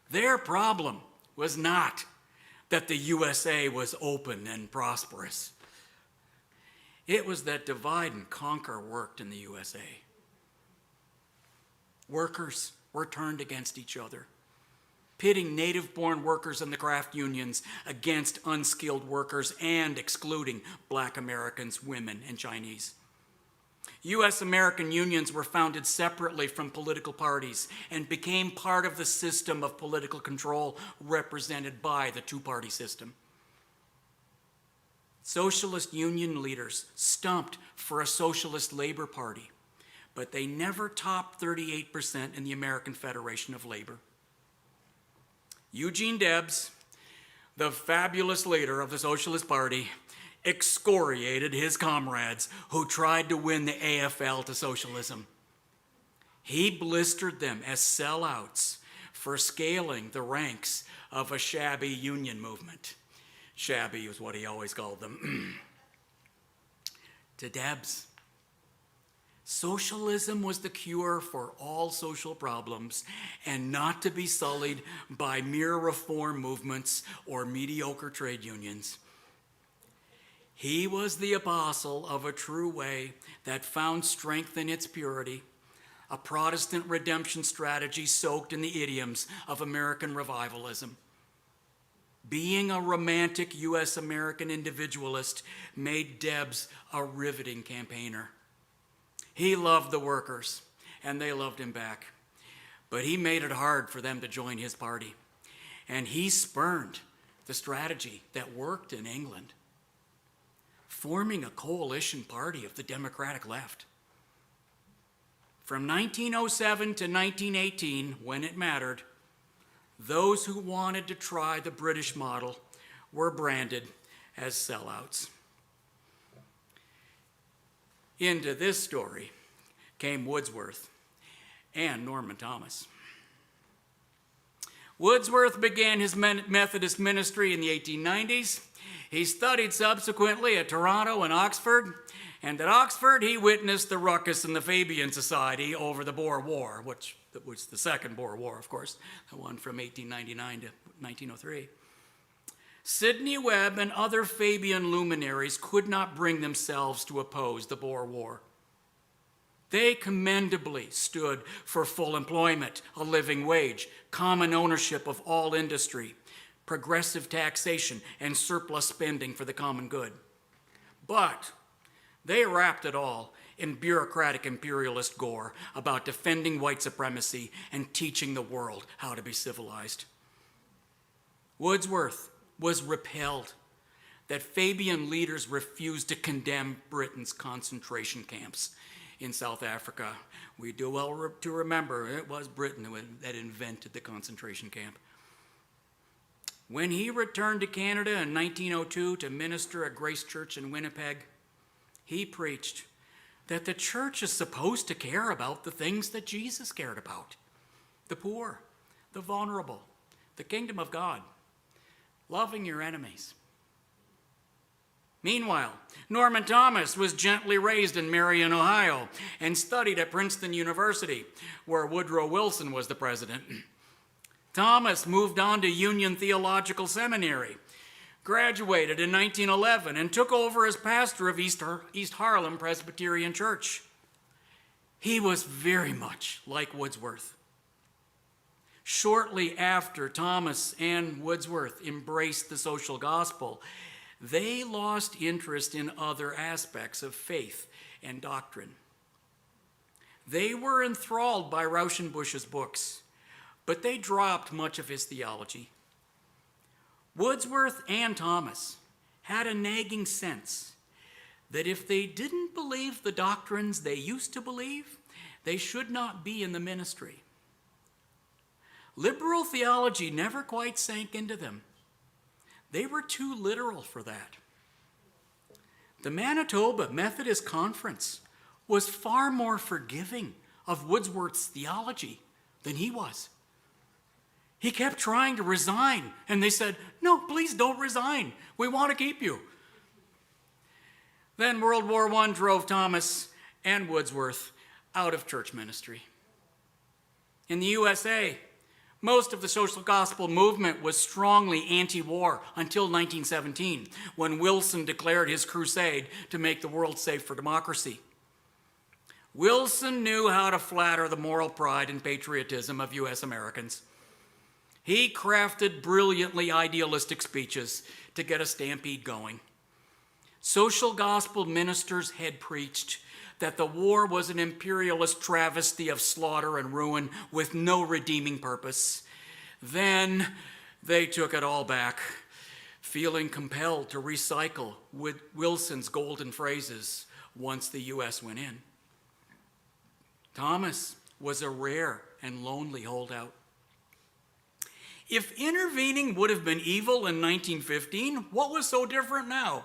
Their problem was not that the USA was open and prosperous. It was that divide and conquer worked in the USA. Workers were turned against each other, pitting native-born workers in the craft unions against unskilled workers and excluding Black Americans, women, and Chinese. U.S. American unions were founded separately from political parties and became part of the system of political control represented by the two-party system. Socialist union leaders stumped for a socialist labor party, but they never topped 38% in the American Federation of Labor. Eugene Debs, the fabulous leader of the Socialist Party, excoriated his comrades who tried to win the AFL to socialism. He blistered them as sellouts for scaling the ranks of a shabby union movement. Shabby was what he always called them. To Debs, socialism was the cure for all social problems and not to be sullied by mere reform movements or mediocre trade unions. He was the apostle of a true way that found strength in its purity, a Protestant redemption strategy soaked in the idioms of American revivalism. Being a romantic U.S.-American individualist made Debs a riveting campaigner. He loved the workers, and they loved him back. But he made it hard for them to join his party. And he spurned the strategy that worked in England, forming a coalition party of the Democratic left. From 1907 to 1918, when it mattered, those who wanted to try the British model were branded as sellouts. Into this story came Woodsworth and Norman Thomas. Woodsworth began his Methodist ministry in the 1890s. He studied subsequently at Toronto and Oxford, and at Oxford he witnessed the ruckus in the Fabian Society over the Boer War, which was the second Boer War, of course, the one from 1899 to 1903. Sidney Webb and other Fabian luminaries could not bring themselves to oppose the Boer War. They commendably stood for full employment, a living wage, common ownership of all industry, progressive taxation, and surplus spending for the common good. But they wrapped it all in bureaucratic imperialist gore about defending white supremacy and teaching the world how to be civilized. Woodsworth was repelled that Fabian leaders refused to condemn Britain's concentration camps in South Africa. We do well to remember it was Britain that invented the concentration camp. When he returned to Canada in 1902 to minister at Grace Church in Winnipeg, he preached that the church is supposed to care about the things that Jesus cared about: the poor, the vulnerable, the kingdom of God, loving your enemies. Meanwhile, Norman Thomas was gently raised in Marion, Ohio, and studied at Princeton University, where Woodrow Wilson was the president. Thomas moved on to Union Theological Seminary, graduated in 1911 and took over as pastor of East Harlem Presbyterian Church. He was very much like Woodsworth. Shortly after Thomas and Woodsworth embraced the social gospel, they lost interest in other aspects of faith and doctrine. They were enthralled by Rauschenbusch's books, but they dropped much of his theology. Woodsworth and Thomas had a nagging sense that if they didn't believe the doctrines they used to believe, they should not be in the ministry. Liberal theology never quite sank into them. They were too literal for that. The Manitoba Methodist Conference was far more forgiving of Woodsworth's theology than he was. He kept trying to resign, and they said, "No, please don't resign. We want to keep you." Then World War I drove Thomas and Woodsworth out of church ministry. In the USA, most of the social gospel movement was strongly anti-war until 1917, when Wilson declared his crusade to make the world safe for democracy. Wilson knew how to flatter the moral pride and patriotism of U.S. Americans. He crafted brilliantly idealistic speeches to get a stampede going. Social gospel ministers had preached that the war was an imperialist travesty of slaughter and ruin with no redeeming purpose. Then they took it all back, feeling compelled to recycle Wilson's golden phrases once the U.S. went in. Thomas was a rare and lonely holdout. If intervening would have been evil in 1915, what was so different now?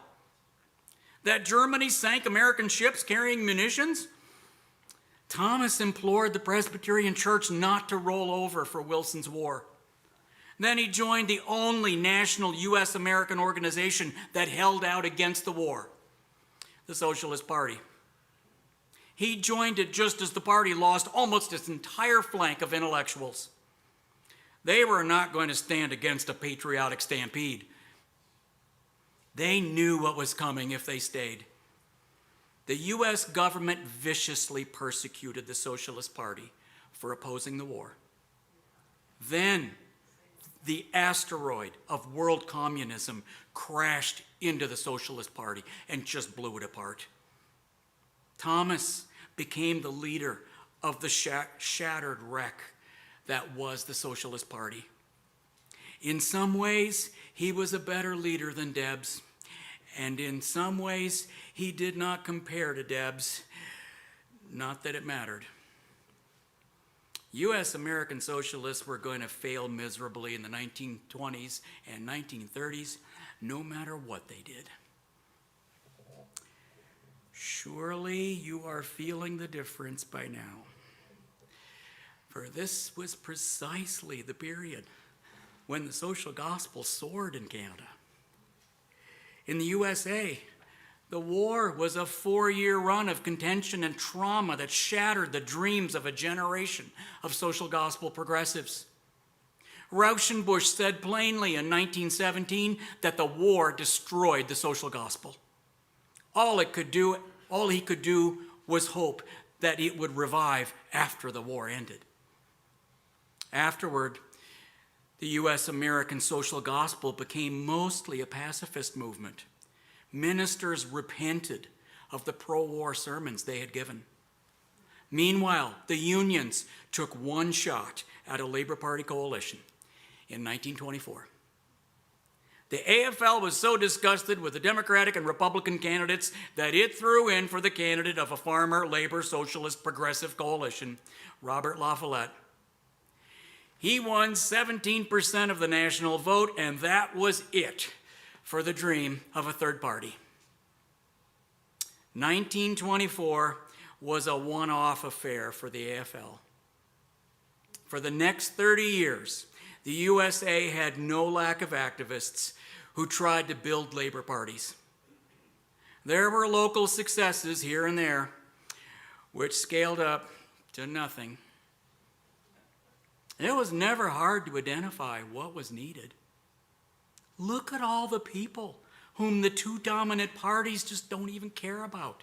That Germany sank American ships carrying munitions? Thomas implored the Presbyterian Church not to roll over for Wilson's war. Then he joined the only national U.S. American organization that held out against the war, the Socialist Party. He joined it just as the party lost almost its entire flank of intellectuals. They were not going to stand against a patriotic stampede. They knew what was coming if they stayed. The U.S. government viciously persecuted the Socialist Party for opposing the war. Then the asteroid of world communism crashed into the Socialist Party and just blew it apart. Thomas became the leader of the shattered wreck that was the Socialist Party. In some ways, he was a better leader than Debs, and in some ways, he did not compare to Debs, not that it mattered. U.S. American socialists were going to fail miserably in the 1920s and 1930s, no matter what they did. Surely you are feeling the difference by now. For this was precisely the period when the social gospel soared in Canada. In the USA, the war was a 4-year run of contention and trauma that shattered the dreams of a generation of social gospel progressives. Rauschenbusch said plainly in 1917 that the war destroyed the social gospel. All he could do was hope that it would revive after the war ended. Afterward, the U.S. American social gospel became mostly a pacifist movement. Ministers repented of the pro-war sermons they had given. Meanwhile, the unions took one shot at a Labor Party coalition in 1924. The AFL was so disgusted with the Democratic and Republican candidates that it threw in for the candidate of a farmer, labor, socialist, progressive coalition, Robert La Follette. He won 17% of the national vote, and that was it for the dream of a third party. 1924 was a one-off affair for the AFL. For the next 30 years, the USA had no lack of activists who tried to build labor parties. There were local successes here and there, which scaled up to nothing. It was never hard to identify what was needed. Look at all the people whom the two dominant parties just don't even care about.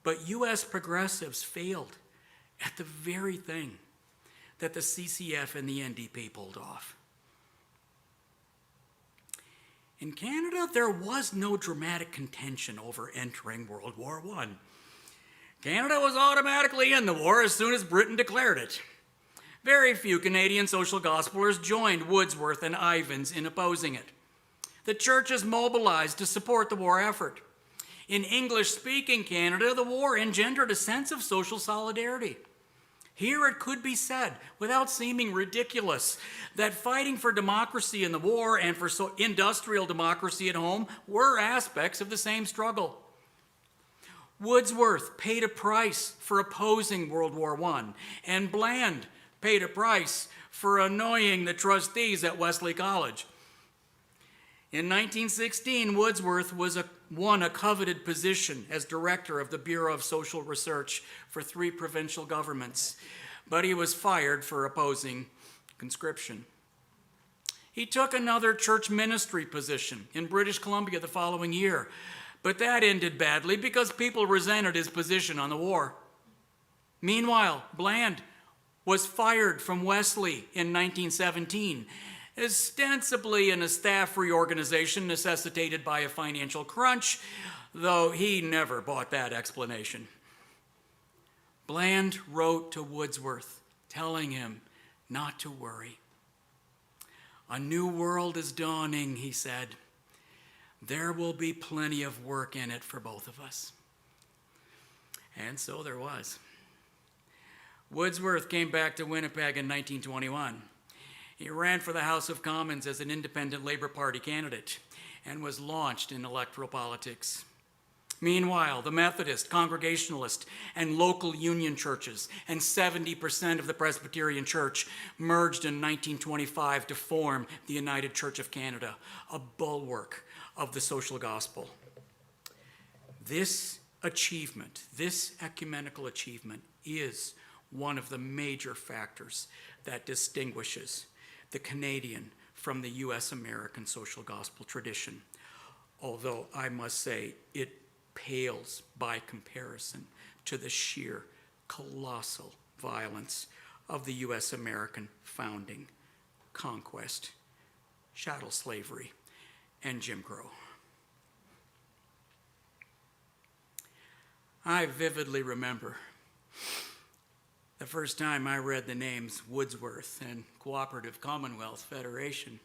But U.S. progressives failed at the very thing that the CCF and the NDP pulled off. In Canada, there was no dramatic contention over entering World War I. Canada was automatically in the war as soon as Britain declared it. Very few Canadian social gospelers joined Woodsworth and Ivins in opposing it. The churches mobilized to support the war effort. In English-speaking Canada, the war engendered a sense of social solidarity. Here it could be said, without seeming ridiculous, that fighting for democracy in the war and for industrial democracy at home were aspects of the same struggle. Woodsworth paid a price for opposing World War I, and Bland paid a price for annoying the trustees at Wesley College. In 1916, Woodsworth won a coveted position as director of the Bureau of Social Research for 3 provincial governments, but he was fired for opposing conscription. He took another church ministry position in British Columbia the following year, but that ended badly because people resented his position on the war. Meanwhile, Bland was fired from Wesley in 1917, ostensibly in a staff reorganization necessitated by a financial crunch, though he never bought that explanation. Bland wrote to Woodsworth, telling him not to worry. "A new world is dawning," he said. "There will be plenty of work in it for both of us." And so there was. Woodsworth came back to Winnipeg in 1921. He ran for the House of Commons as an independent Labour Party candidate and was launched in electoral politics. Meanwhile, the Methodist, Congregationalist, and local union churches and 70% of the Presbyterian Church merged in 1925 to form the United Church of Canada, a bulwark of the social gospel. This achievement, this ecumenical achievement, is one of the major factors that distinguishes the Canadian from the U.S. American social gospel tradition, although I must say it pales by comparison to the sheer colossal violence of the U.S. American founding, conquest, chattel slavery, and Jim Crow. I vividly remember the first time I read the names Woodsworth and Cooperative Commonwealth Federation.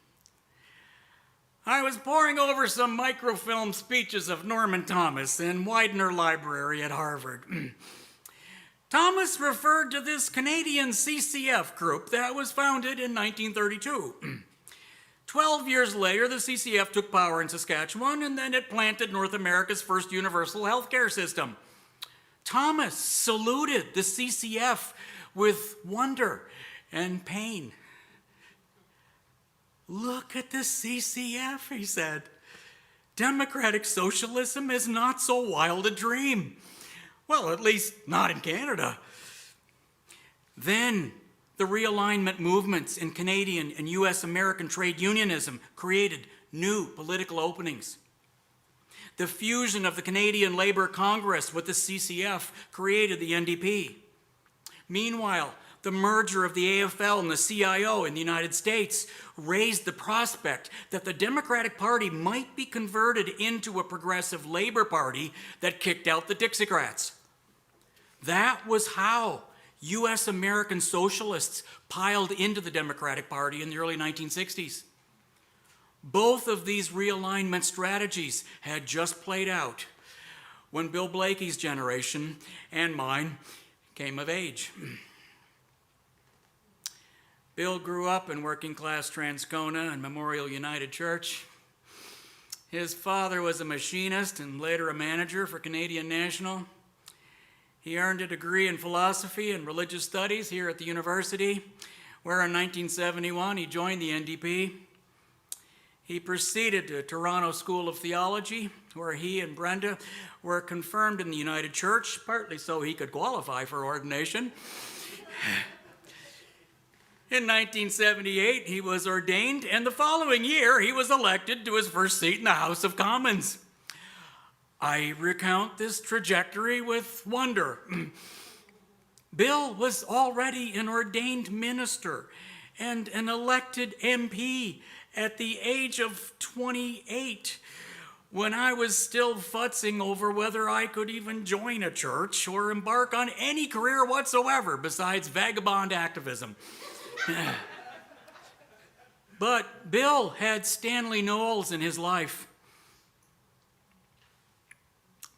I was poring over some microfilm speeches of Norman Thomas in Widener Library at Harvard. Thomas referred to this Canadian CCF group that was founded in 1932. 12 years later, the CCF took power in Saskatchewan, and then it planted North America's first universal health care system. Thomas saluted the CCF with wonder and pain. "Look at the CCF," he said. "Democratic socialism is not so wild a dream. Well, at least not in Canada." Then the realignment movements in Canadian and U.S. American trade unionism created new political openings. The fusion of the Canadian Labour Congress with the CCF created the NDP. Meanwhile, the merger of the AFL and the CIO in the United States raised the prospect that the Democratic Party might be converted into a progressive Labour Party that kicked out the Dixiecrats. That was how U.S. American socialists piled into the Democratic Party in the early 1960s. Both of these realignment strategies had just played out when Bill Blaikie's generation and mine came of age. Bill grew up in working-class Transcona and Memorial United Church. His father was a machinist and later a manager for Canadian National. He earned a degree in philosophy and religious studies here at the university, where in 1971 he joined the NDP. He proceeded to Toronto School of Theology, where he and Brenda were confirmed in the United Church, partly so he could qualify for ordination. In 1978, he was ordained, and the following year, he was elected to his first seat in the House of Commons. I recount this trajectory with wonder. Bill was already an ordained minister and an elected MP at the age of 28, when I was still futzing over whether I could even join a church or embark on any career whatsoever besides vagabond activism. But Bill had Stanley Knowles in his life,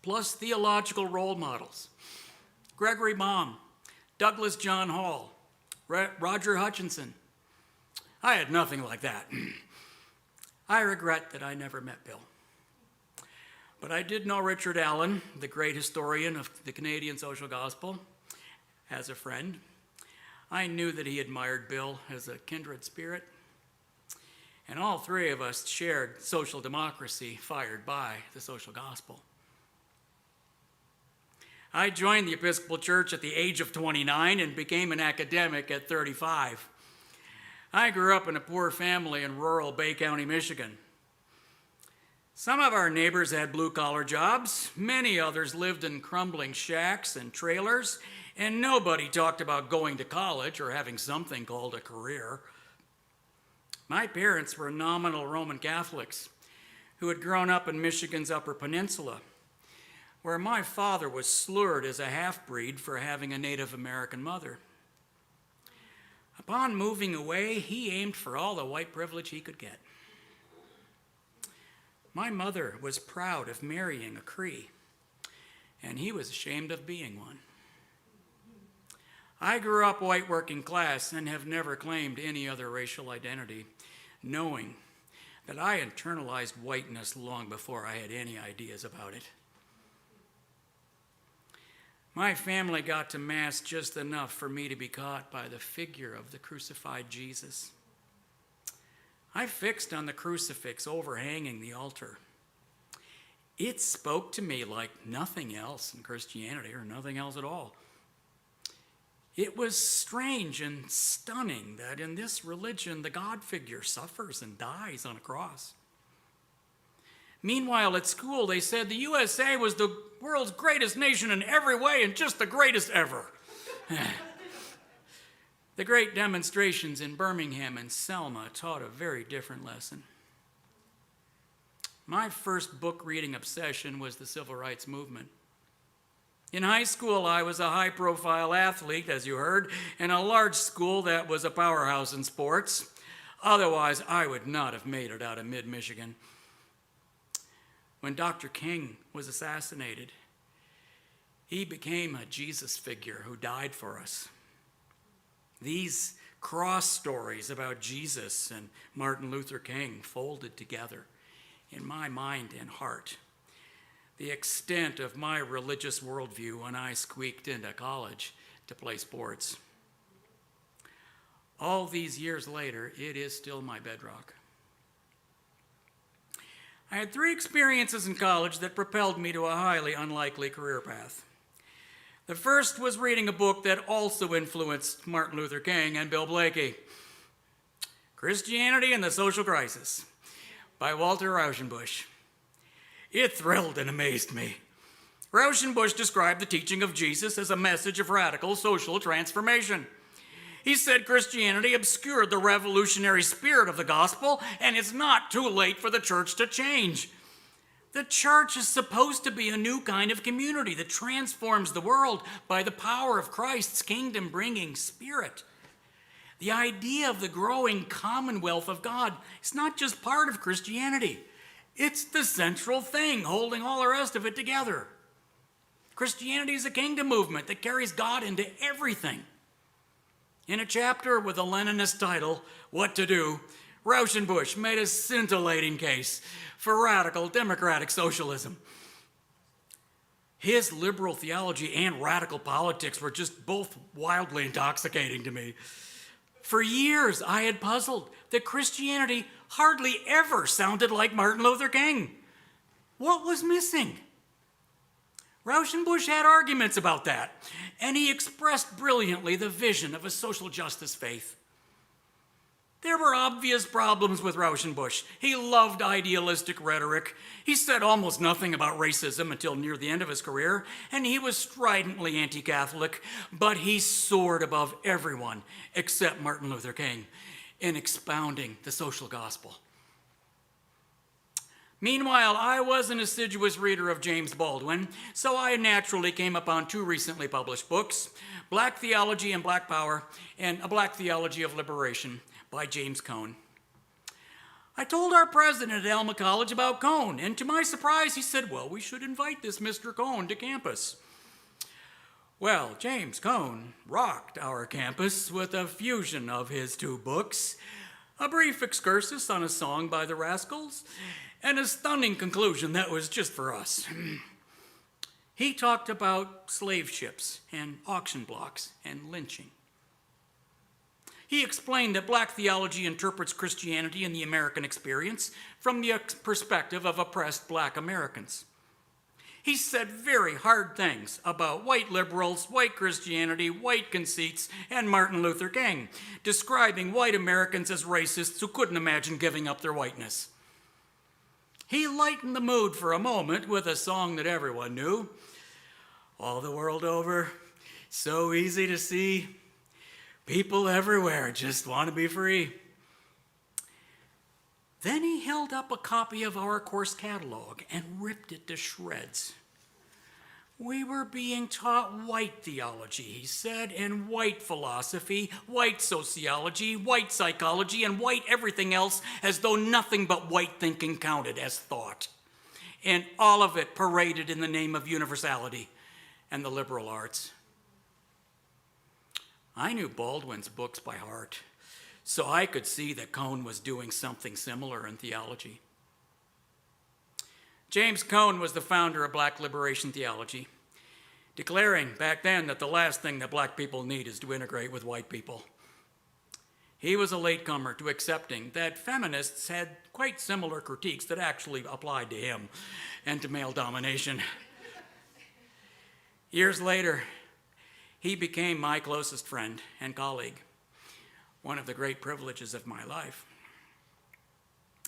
plus theological role models. Gregory Baum, Douglas John Hall, Roger Hutchinson. I had nothing like that. I regret that I never met Bill. But I did know Richard Allen, the great historian of the Canadian social gospel, as a friend. I knew that he admired Bill as a kindred spirit. And all three of us shared social democracy fired by the social gospel. I joined the Episcopal Church at the age of 29 and became an academic at 35. I grew up in a poor family in rural Bay County, Michigan. Some of our neighbors had blue-collar jobs. Many others lived in crumbling shacks and trailers, and nobody talked about going to college or having something called a career. My parents were nominal Roman Catholics who had grown up in Michigan's Upper Peninsula, where my father was slurred as a half-breed for having a Native American mother. Upon moving away, he aimed for all the white privilege he could get. My mother was proud of marrying a Cree, and he was ashamed of being one. I grew up white working class and have never claimed any other racial identity, knowing that I internalized whiteness long before I had any ideas about it. My family got to Mass just enough for me to be caught by the figure of the crucified Jesus. I fixed on the crucifix overhanging the altar. It spoke to me like nothing else in Christianity, or nothing else at all. It was strange and stunning that in this religion, the God figure suffers and dies on a cross. Meanwhile, at school, they said the USA was the world's greatest nation in every way and just the greatest ever. The great demonstrations in Birmingham and Selma taught a very different lesson. My first book reading obsession was the civil rights movement. In high school, I was a high-profile athlete, as you heard, in a large school that was a powerhouse in sports. Otherwise, I would not have made it out of mid-Michigan. When Dr. King was assassinated, he became a Jesus figure who died for us. These cross stories about Jesus and Martin Luther King folded together in my mind and heart the extent of my religious worldview when I squeaked into college to play sports. All these years later, it is still my bedrock. I had 3 experiences in college that propelled me to a highly unlikely career path. The first was reading a book that also influenced Martin Luther King and Bill Blaikie, Christianity and the Social Crisis, by Walter Rauschenbusch. It thrilled and amazed me. Rauschenbusch described the teaching of Jesus as a message of radical social transformation. He said Christianity obscured the revolutionary spirit of the gospel, and it's not too late for the church to change. The church is supposed to be a new kind of community that transforms the world by the power of Christ's kingdom-bringing spirit. The idea of the growing commonwealth of God is not just part of Christianity. It's the central thing holding all the rest of it together. Christianity is a kingdom movement that carries God into everything. In a chapter with a Leninist title, What to Do, Rauschenbusch made a scintillating case for radical democratic socialism. His liberal theology and radical politics were just both wildly intoxicating to me. For years, I had puzzled that Christianity hardly ever sounded like Martin Luther King. What was missing? Rauschenbusch had arguments about that, and he expressed brilliantly the vision of a social justice faith. There were obvious problems with Rauschenbusch. He loved idealistic rhetoric. He said almost nothing about racism until near the end of his career, and he was stridently anti-Catholic, but he soared above everyone except Martin Luther King in expounding the social gospel. Meanwhile, I was an assiduous reader of James Baldwin, so I naturally came upon two recently published books, Black Theology and Black Power, and A Black Theology of Liberation by James Cone. I told our president at Alma College about Cone, and to my surprise, he said, well, we should invite this Mr. Cone to campus. Well, James Cone rocked our campus with a fusion of his two books, a brief excursus on a song by the Rascals, and a stunning conclusion that was just for us. He talked about slave ships and auction blocks and lynching. He explained that black theology interprets Christianity and the American experience from the perspective of oppressed black Americans. He said very hard things about white liberals, white Christianity, white conceits, and Martin Luther King, describing white Americans as racists who couldn't imagine giving up their whiteness. He lightened the mood for a moment with a song that everyone knew, All the World Over, So Easy to See, People Everywhere Just Want to Be Free. Then he held up a copy of our course catalog and ripped it to shreds. We were being taught white theology, he said, and white philosophy, white sociology, white psychology, and white everything else, as though nothing but white thinking counted as thought. And all of it paraded in the name of universality and the liberal arts. I knew Baldwin's books by heart, so I could see that Cone was doing something similar in theology. James Cone was the founder of Black Liberation Theology, declaring back then that the last thing that black people need is to integrate with white people. He was a latecomer to accepting that feminists had quite similar critiques that actually applied to him and to male domination. Years later, he became my closest friend and colleague, one of the great privileges of my life.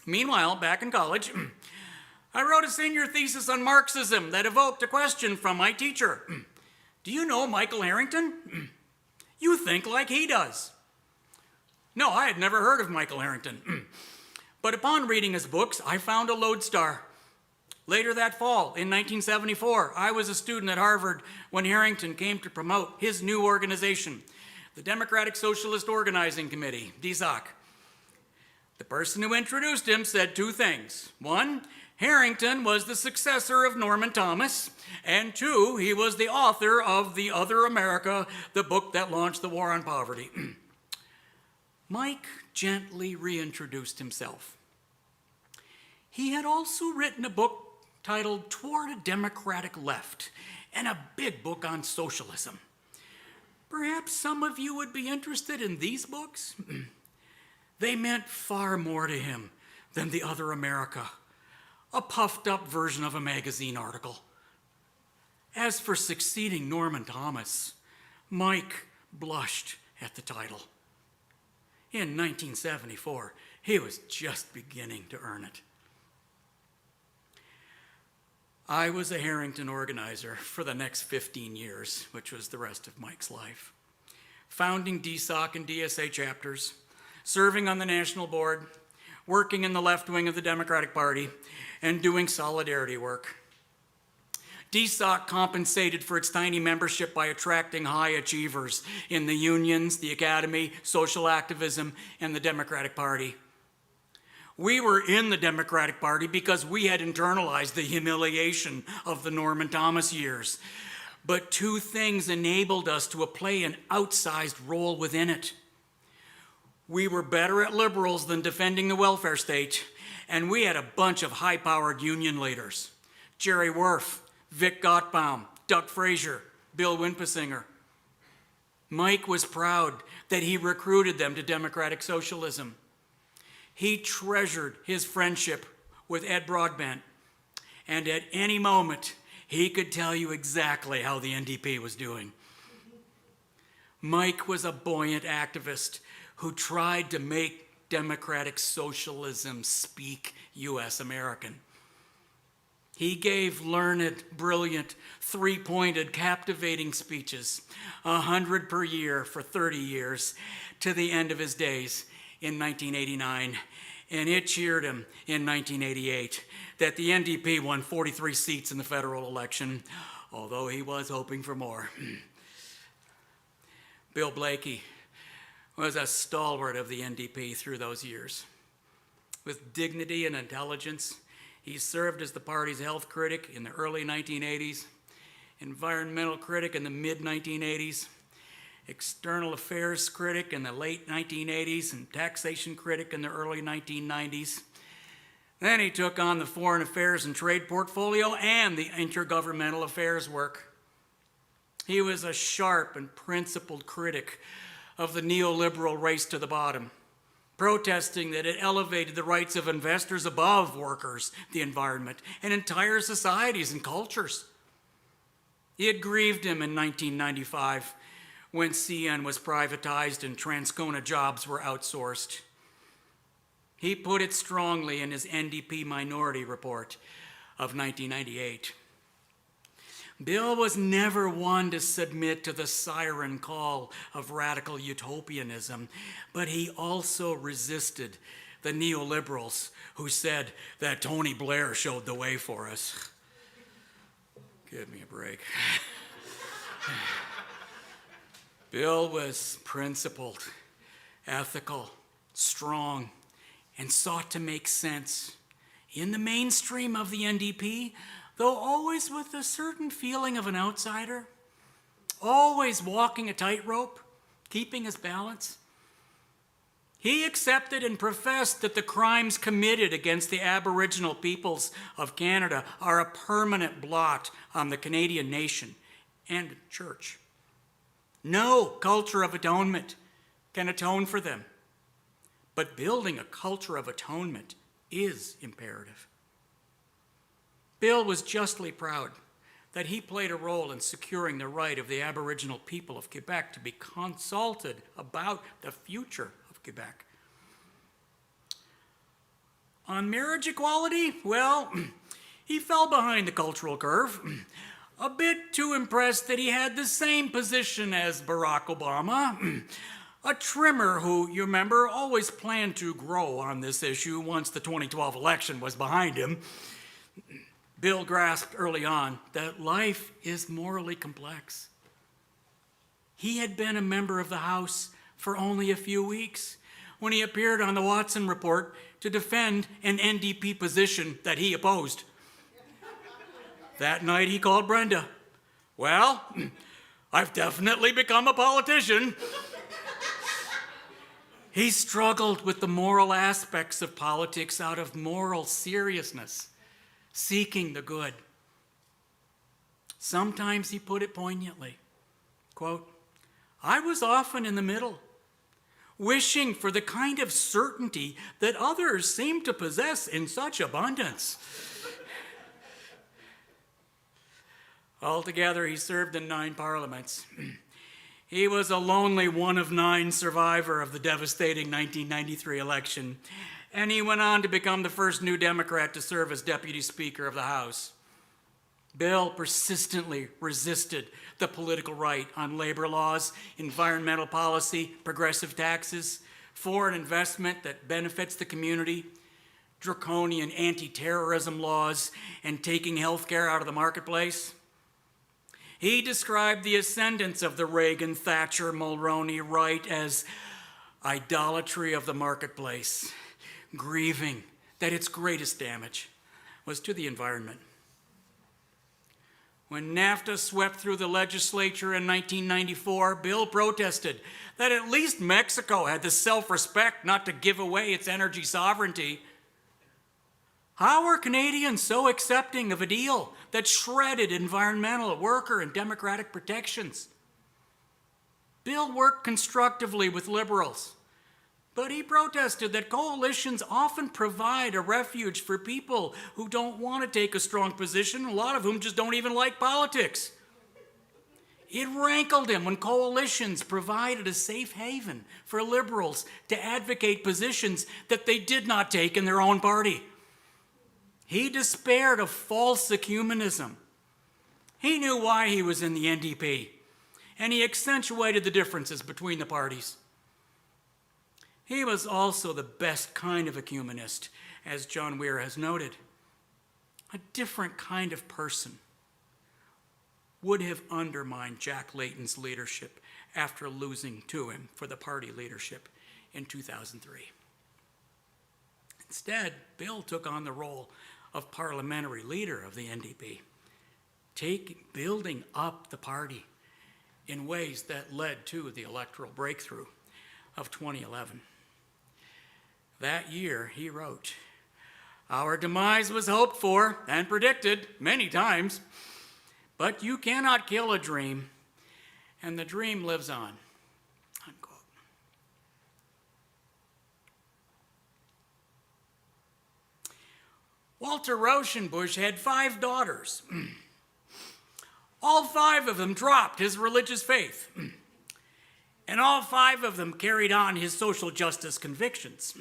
Meanwhile, back in college, I wrote a senior thesis on Marxism that evoked a question from my teacher. Do you know Michael Harrington? You think like he does. No, I had never heard of Michael Harrington. But upon reading his books, I found a lodestar. Later that fall, in 1974, I was a student at Harvard when Harrington came to promote his new organization, the Democratic Socialist Organizing Committee, DSOC. The person who introduced him said two things. One, Harrington was the successor of Norman Thomas, and two, he was the author of The Other America, the book that launched the war on poverty. Mike gently reintroduced himself. He had also written a book titled Toward a Democratic Left, and a big book on socialism. Perhaps some of you would be interested in these books? They meant far more to him than The Other America, a puffed-up version of a magazine article. As for succeeding Norman Thomas, Mike blushed at the title. In 1974, he was just beginning to earn it. I was a Harrington organizer for the next 15 years, which was the rest of Mike's life, founding DSOC and DSA chapters, serving on the national board, working in the left wing of the Democratic Party, and doing solidarity work. DSOC compensated for its tiny membership by attracting high achievers in the unions, the academy, social activism, and the Democratic Party. We were in the Democratic Party because we had internalized the humiliation of the Norman Thomas years. But two things enabled us to play an outsized role within it. We were better at liberals than defending the welfare state, and we had a bunch of high-powered union leaders. Jerry Worf, Vic Gottbaum, Doug Frazier, Bill Winpesinger. Mike was proud that he recruited them to democratic socialism. He treasured his friendship with Ed Broadbent, and at any moment, he could tell you exactly how the NDP was doing. Mike was a buoyant activist who tried to make democratic socialism speak U.S. American. He gave learned, brilliant, three-pointed, captivating speeches, 100 per year for 30 years, to the end of his days in 1989. And it cheered him in 1988 that the NDP won 43 seats in the federal election, although he was hoping for more. Bill Blaikie was a stalwart of the NDP through those years. With dignity and intelligence, he served as the party's health critic in the early 1980s, environmental critic in the mid-1980s, external affairs critic in the late 1980s, and taxation critic in the early 1990s. Then he took on the foreign affairs and trade portfolio and the intergovernmental affairs work. He was a sharp and principled critic of the neoliberal race to the bottom, protesting that it elevated the rights of investors above workers, the environment, and entire societies and cultures. It grieved him in 1995 when CN was privatized and Transcona jobs were outsourced. He put it strongly in his NDP Minority Report of 1998. Bill was never one to submit to the siren call of radical utopianism, but he also resisted the neoliberals who said that Tony Blair showed the way for us. Give me a break. Bill was principled, ethical, strong, and sought to make sense in the mainstream of the NDP, though always with a certain feeling of an outsider, always walking a tightrope, keeping his balance. He accepted and professed that the crimes committed against the Aboriginal peoples of Canada are a permanent blot on the Canadian nation and church. No culture of atonement can atone for them, but building a culture of atonement is imperative. Bill was justly proud that he played a role in securing the right of the Aboriginal people of Quebec to be consulted about the future of Quebec. On marriage equality, well, he fell behind the cultural curve, a bit too impressed that he had the same position as Barack Obama, a trimmer who, you remember, always planned to grow on this issue once the 2012 election was behind him. Bill grasped early on that life is morally complex. He had been a member of the House for only a few weeks when he appeared on the Watson Report to defend an NDP position that he opposed. That night he called Brenda. Well, I've definitely become a politician. He struggled with the moral aspects of politics out of moral seriousness, seeking the good. Sometimes he put it poignantly, quote, I was often in the middle, wishing for the kind of certainty that others seem to possess in such abundance. Altogether, he served in 9 parliaments. He was a lonely one of 9 survivor of the devastating 1993 election, and he went on to become the first New Democrat to serve as Deputy Speaker of the House. Bill persistently resisted the political right on labor laws, environmental policy, progressive taxes, foreign investment that benefits the community, draconian anti-terrorism laws, and taking health care out of the marketplace. He described the ascendance of the Reagan-Thatcher-Mulroney right as idolatry of the marketplace, grieving that its greatest damage was to the environment. When NAFTA swept through the legislature in 1994, Bill protested that at least Mexico had the self-respect not to give away its energy sovereignty. How are Canadians so accepting of a deal that shredded environmental, worker, and democratic protections? Bill worked constructively with liberals, but he protested that coalitions often provide a refuge for people who don't want to take a strong position, a lot of whom just don't even like politics. It rankled him when coalitions provided a safe haven for liberals to advocate positions that they did not take in their own party. He despaired of false ecumenism. He knew why he was in the NDP, and he accentuated the differences between the parties. He was also the best kind of ecumenist, as John Weir has noted. A different kind of person would have undermined Jack Layton's leadership after losing to him for the party leadership in 2003. Instead, Bill took on the role of parliamentary leader of the NDP, building up the party in ways that led to the electoral breakthrough of 2011. That year, he wrote, "Our demise was hoped for and predicted many times, but you cannot kill a dream, and the dream lives on." Unquote. Walter Rauschenbusch had 5 daughters. All 5 of them dropped his religious faith, and all 5 of them carried on his social justice convictions.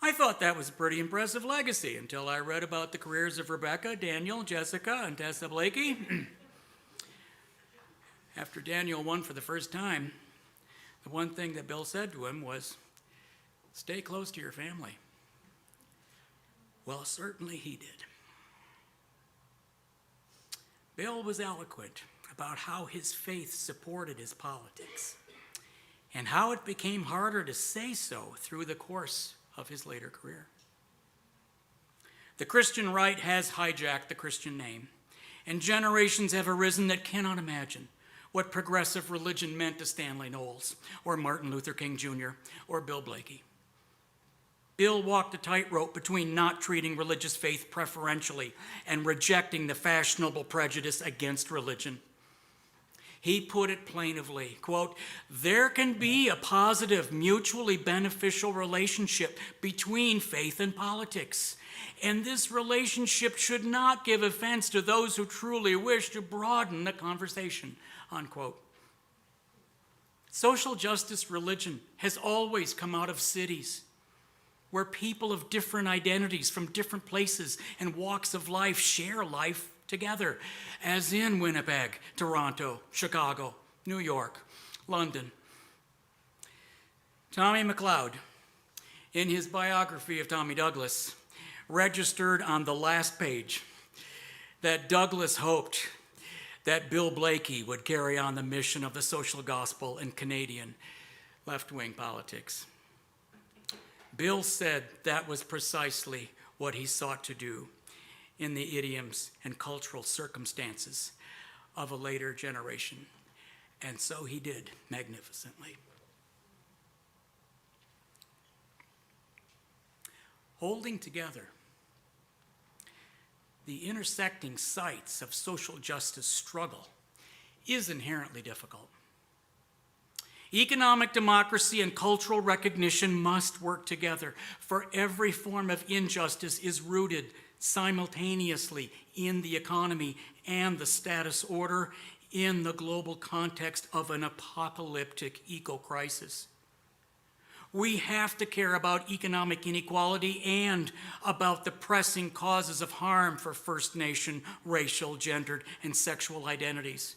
I thought that was a pretty impressive legacy until I read about the careers of Rebecca, Daniel, Jessica, and Tessa Blaikie. After Daniel won for the first time, the one thing that Bill said to him was, "Stay close to your family." Well, certainly he did. Bill was eloquent about how his faith supported his politics and how it became harder to say so through the course of his later career. The Christian right has hijacked the Christian name, and generations have arisen that cannot imagine what progressive religion meant to Stanley Knowles or Martin Luther King Jr. or Bill Blaikie. Bill walked a tightrope between not treating religious faith preferentially and rejecting the fashionable prejudice against religion. He put it plaintively, quote, "There can be a positive, mutually beneficial relationship between faith and politics, and this relationship should not give offense to those who truly wish to broaden the conversation," unquote. Social justice religion has always come out of cities where people of different identities from different places and walks of life share life together, as in Winnipeg, Toronto, Chicago, New York, London. Tommy McLeod, in his biography of Tommy Douglas, registered on the last page that Douglas hoped that Bill Blaikie would carry on the mission of the social gospel in Canadian left-wing politics. Bill said that was precisely what he sought to do in the idioms and cultural circumstances of a later generation, and so he did magnificently. Holding together the intersecting sites of social justice struggle is inherently difficult. Economic democracy and cultural recognition must work together, for every form of injustice is rooted simultaneously in the economy and the status order in the global context of an apocalyptic eco-crisis. We have to care about economic inequality and about the pressing causes of harm for First Nation, racial, gendered, and sexual identities.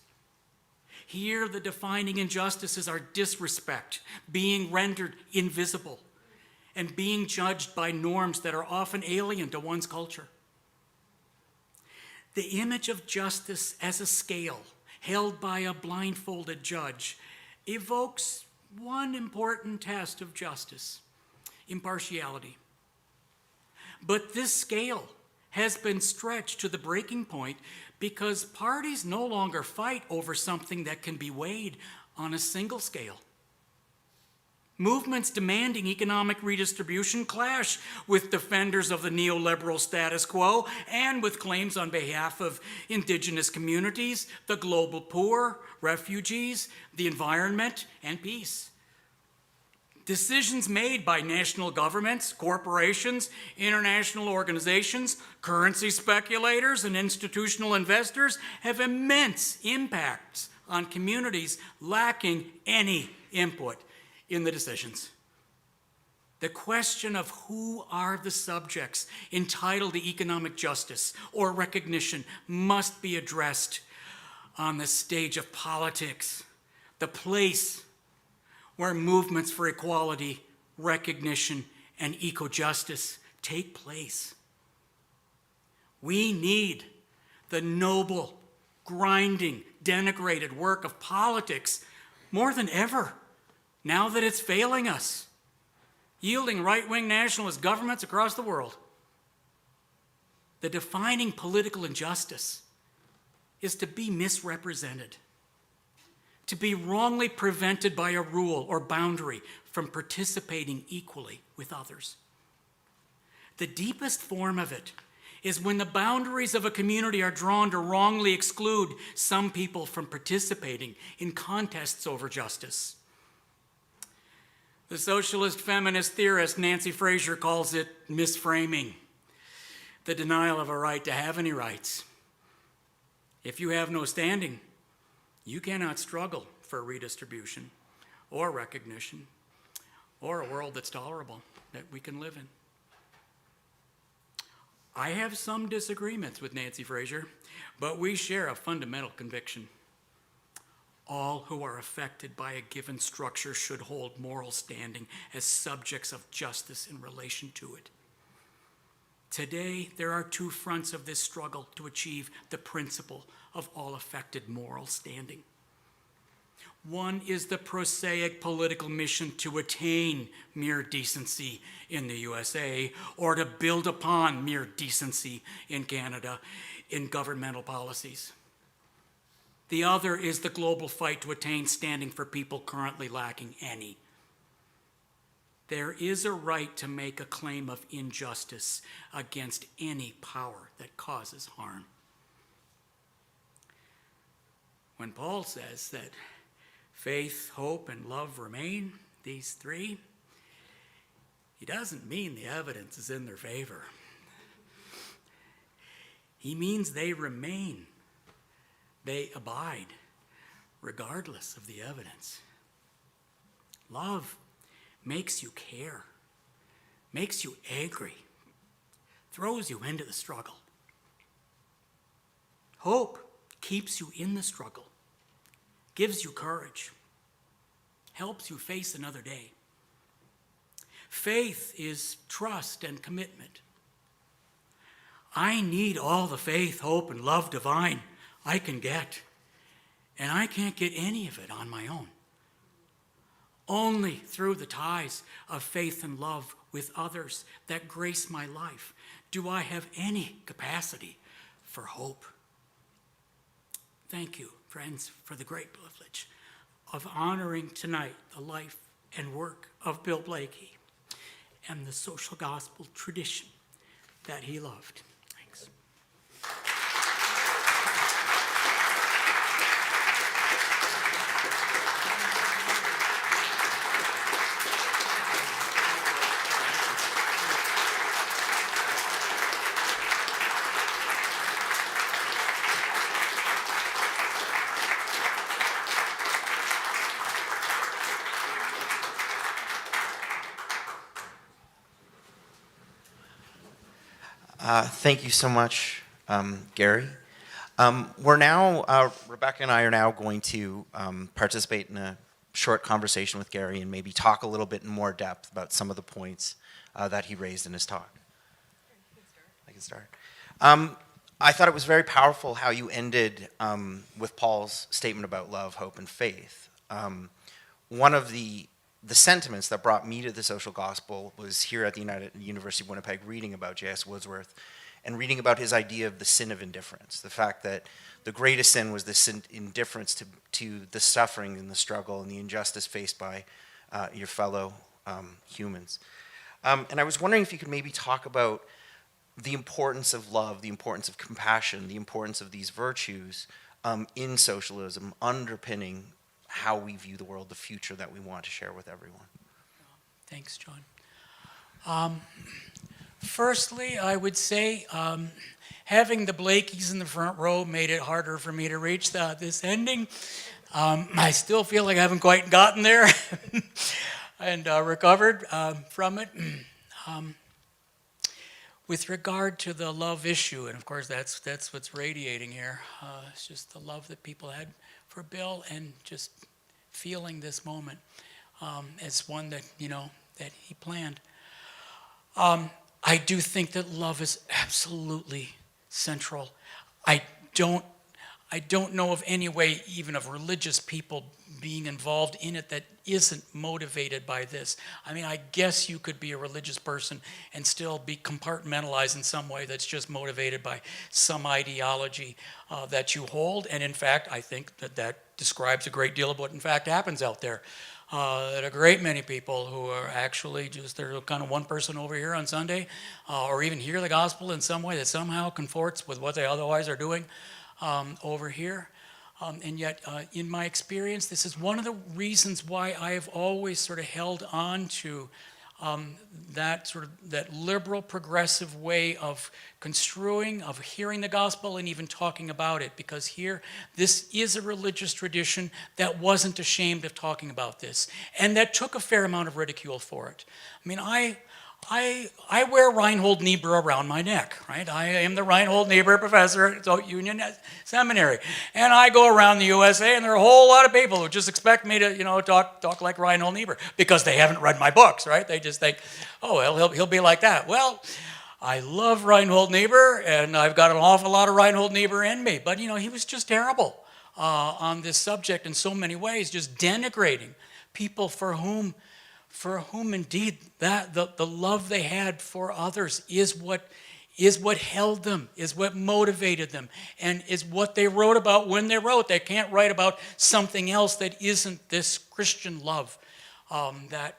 Here, the defining injustices are disrespect, being rendered invisible, and being judged by norms that are often alien to one's culture. The image of justice as a scale held by a blindfolded judge evokes one important test of justice: impartiality. But this scale has been stretched to the breaking point because parties no longer fight over something that can be weighed on a single scale. Movements demanding economic redistribution clash with defenders of the neoliberal status quo and with claims on behalf of indigenous communities, the global poor, refugees, the environment, and peace. Decisions made by national governments, corporations, international organizations, currency speculators, and institutional investors have immense impacts on communities lacking any input in the decisions. The question of who are the subjects entitled to economic justice or recognition must be addressed on the stage of politics, the place where movements for equality, recognition, and eco-justice take place. We need the noble, grinding, denigrated work of politics more than ever, now that it's failing us, yielding right-wing nationalist governments across the world. The defining political injustice is to be misrepresented, to be wrongly prevented by a rule or boundary from participating equally with others. The deepest form of it is when the boundaries of a community are drawn to wrongly exclude some people from participating in contests over justice. The socialist feminist theorist Nancy Fraser calls it misframing, the denial of a right to have any rights. If you have no standing, you cannot struggle for redistribution or recognition or a world that's tolerable, that we can live in. I have some disagreements with Nancy Fraser, but we share a fundamental conviction. All who are affected by a given structure should hold moral standing as subjects of justice in relation to it. Today, there are two fronts of this struggle to achieve the principle of all affected moral standing. One is the prosaic political mission to attain mere decency in the USA or to build upon mere decency in Canada in governmental policies. The other is the global fight to attain standing for people currently lacking any. There is a right to make a claim of injustice against any power that causes harm. When Paul says that faith, hope, and love remain, these three, he doesn't mean the evidence is in their favor. He means they remain, they abide, regardless of the evidence. Love makes you care, makes you angry, throws you into the struggle. Hope keeps you in the struggle, gives you courage, helps you face another day. Faith is trust and commitment. I need all the faith, hope, and love divine I can get, and I can't get any of it on my own. Only through the ties of faith and love with others that grace my life do I have any capacity for hope. Thank you, friends, for the great privilege of honoring tonight the life and work of Bill Blaikie and the social gospel tradition that he loved. Thanks. Thank you so much, Gary. We're now, Rebecca and I are now going to participate in a short conversation with Gary and maybe talk a little bit in more depth about some of the points that he raised in his talk. I can start. I thought it was very powerful how you ended with Paul's statement about love, hope, and faith. One of the sentiments that brought me to the social gospel was here at the University of Winnipeg reading about J.S. Woodsworth and reading about his idea of the sin of indifference, the fact that the greatest sin was this indifference to the suffering and the struggle and the injustice faced by your fellow humans. And I was wondering if you could maybe talk about the importance of love, the importance of compassion, the importance of these virtues in socialism underpinning how we view the world, the future that we want to share with everyone. Thanks, John. Firstly, I would say having the Blaikies in the front row made it harder for me to reach this ending. I still feel like I haven't quite gotten there and recovered from it. With regard to the love issue, and of course that's what's radiating here, it's just the love that people had for Bill and just feeling this moment as one that, that he planned. I do think that love is absolutely central. I don't know of any way even of religious people being involved in it that isn't motivated by this. I mean, I guess you could be a religious person and still be compartmentalized in some way that's just motivated by some ideology that you hold. And in fact, I think that describes a great deal of what in fact happens out there. That a great many people who are actually just, they're kind of one person over here on Sunday, or even hear the gospel in some way that somehow conforts with what they otherwise are doing over here. And yet, in my experience, this is one of the reasons why I have always sort of held on to that liberal progressive way of construing, of hearing the gospel and even talking about it, because here, this is a religious tradition that wasn't ashamed of talking about this, and that took a fair amount of ridicule for it. I mean, I wear Reinhold Niebuhr around my neck, right? I am the Reinhold Niebuhr professor at Union Seminary. And I go around the USA, and there are a whole lot of people who just expect me to, talk like Reinhold Niebuhr because they haven't read my books, right? They just think, oh, well, he'll be like that. Well, I love Reinhold Niebuhr, and I've got an awful lot of Reinhold Niebuhr in me. But, he was just terrible on this subject in so many ways, just denigrating people for whom indeed that the love they had for others is what held them, is what motivated them, and is what they wrote about when they wrote. They can't write about something else that isn't this Christian love that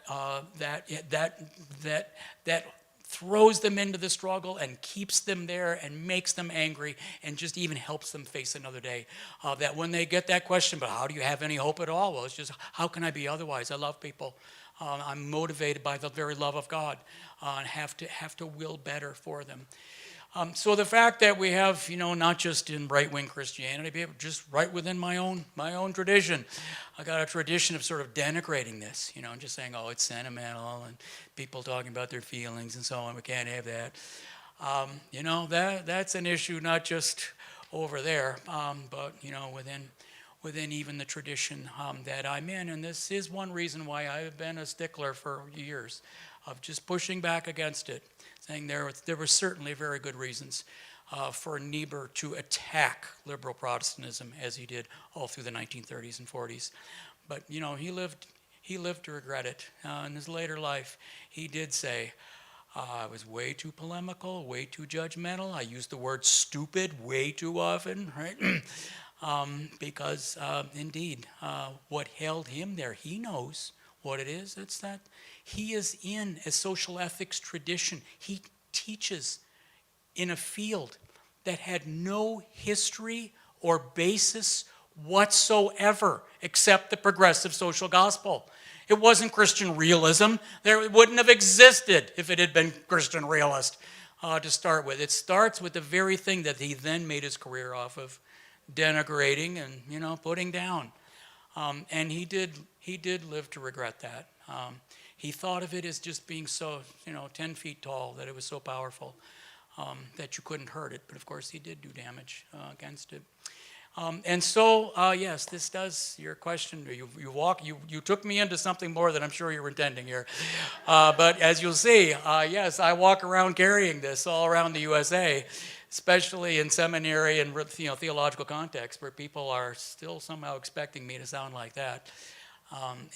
throws them into the struggle and keeps them there and makes them angry and just even helps them face another day. That when they get that question, but how do you have any hope at all? Well, it's just, how can I be otherwise? I love people. I'm motivated by the very love of God and have to will better for them. So the fact that we have, not just in right-wing Christianity, but just right within my own tradition, I got a tradition of sort of denigrating this, and just saying, oh, it's sentimental, and people talking about their feelings and so on. We can't have that. That's an issue not just over there, but within even the tradition that I'm in. And this is one reason why I've been a stickler for years of just pushing back against it, saying there were certainly very good reasons for Niebuhr to attack liberal Protestantism as he did all through the 1930s and 40s. But, he lived to regret it. In his later life, he did say, I was way too polemical, way too judgmental. I used the word stupid way too often, right? Because indeed, what held him there, he knows what it is. It's that he is in a social ethics tradition. He teaches in a field that had no history or basis whatsoever except the progressive social gospel. It wasn't Christian realism. It wouldn't have existed if it had been Christian realist to start with. It starts with the very thing that he then made his career off of, denigrating and putting down, and he did live to regret that. He thought of it as just being so 10 feet tall, that it was so powerful that you couldn't hurt it. But of course, he did do damage against it. And so yes, this does your question. You took me into something more than I'm sure you were intending here. But as you'll see, yes, I walk around carrying this all around the USA, especially in seminary and theological context, where people are still somehow expecting me to sound like that.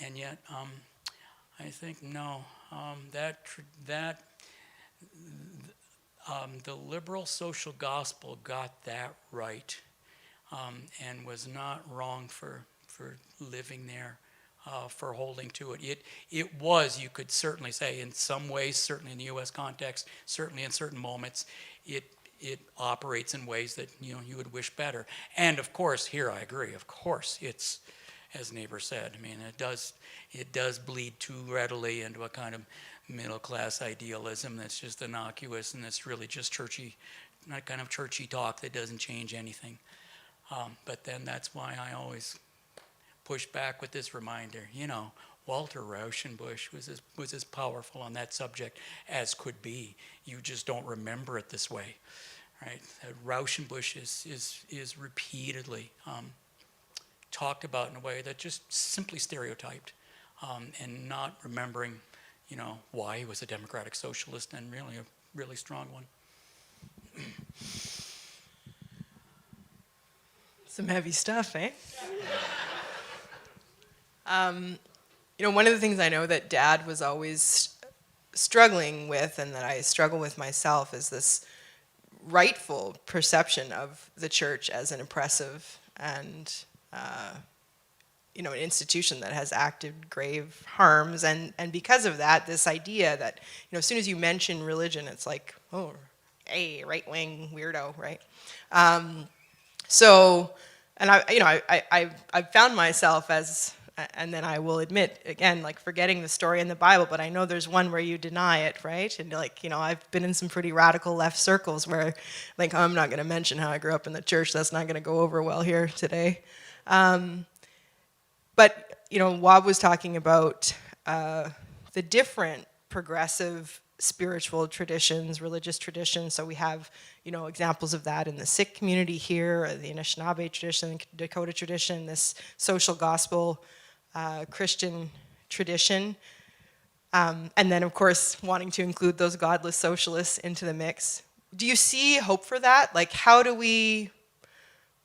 And yet, I think no, the liberal social gospel got that right, and was not wrong for living there, for holding to it. It was, you could certainly say, in some ways, certainly in the U.S. context, certainly in certain moments, it operates in ways that you would wish better. And of course, here I agree. Of course, it's as neighbor said. I mean, it does bleed too readily into a kind of middle-class idealism that's just innocuous and that's really just churchy, that kind of churchy talk that doesn't change anything. But then that's why I always push back with this reminder, Walter Rauschenbusch was as powerful on that subject as could be. You just don't remember it this way, right? Rauschenbusch is repeatedly talked about in a way that just simply stereotyped, and not remembering, why he was a democratic socialist and really a really strong one. Some heavy stuff, eh? One of the things I know that Dad was always struggling with, and that I struggle with myself, is this rightful perception of the church as an oppressive and, an institution that has acted grave harms. And because of that, this idea that, as soon as you mention religion, it's like, oh, hey, right-wing weirdo, right? I found myself as, and then I will admit, again, like forgetting the story in the Bible, but I know there's one where you deny it, right? And I've been in some pretty radical left circles where, I'm not going to mention how I grew up in the church. That's not going to go over well here today. But Wab was talking about the different progressive spiritual traditions, religious traditions. So we have, examples of that in the Sikh community here, the Anishinaabe tradition, Dakota tradition, this social gospel Christian tradition. And then, of course, wanting to include those godless socialists into the mix. Do you see hope for that? Like, how do we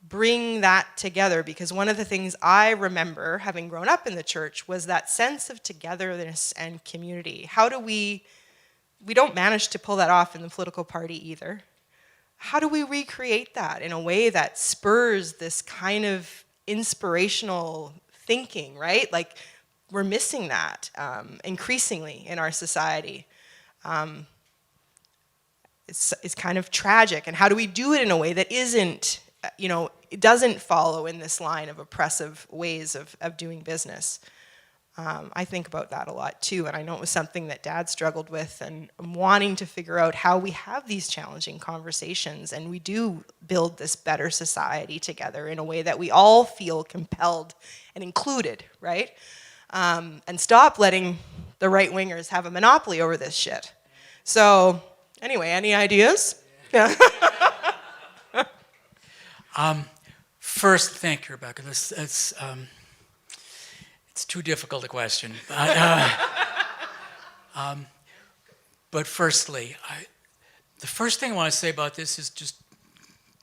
bring that together? Because one of the things I remember, having grown up in the church, was that sense of togetherness and community. How do we don't manage to pull that off in the political party either. How do we recreate that in a way that spurs this kind of inspirational thinking, right? Like, we're missing that increasingly in our society. It's kind of tragic. And how do we do it in a way that isn't, it doesn't follow in this line of oppressive ways of doing business? I think about that a lot too, and I know it was something that Dad struggled with, and I'm wanting to figure out how we have these challenging conversations and we do build this better society together in a way that we all feel compelled and included, right? And stop letting the right-wingers have a monopoly over this shit. So, anyway, any ideas? Yeah. First, thank you, Rebecca. It's too difficult a question. But firstly, the first thing I want to say about this is just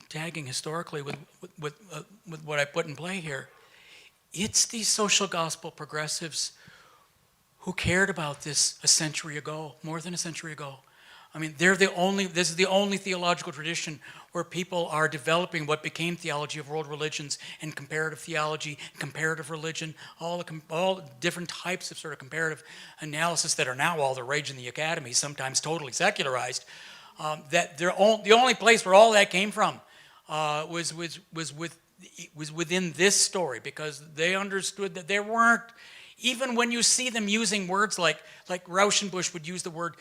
tagging historically with what I put in play here. It's these social gospel progressives who cared about this a century ago, more than a century ago. I mean, this is the only theological tradition where people are developing what became theology of world religions and comparative theology, comparative religion, all different types of sort of comparative analysis that are now all the rage in the academy, sometimes totally secularized. The only place where all that came from was within this story, because they understood that there weren't, even when you see them using words like Rauschenbusch would use the word,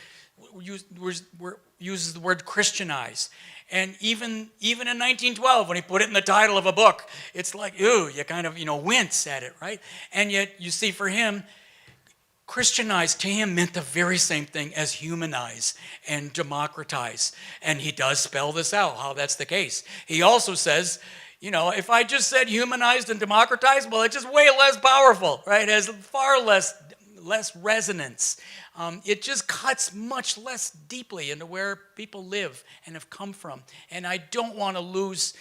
uses the word Christianize. And even in 1912, when he put it in the title of a book, it's like, ooh, you kind of, wince at it, right? And yet, you see, for him, Christianize to him meant the very same thing as humanize and democratize. And he does spell this out, how that's the case. He also says, if I just said humanized and democratized, well, it's just way less powerful, right? It has far less resonance. It just cuts much less deeply into where people live and have come from. And I don't want to lose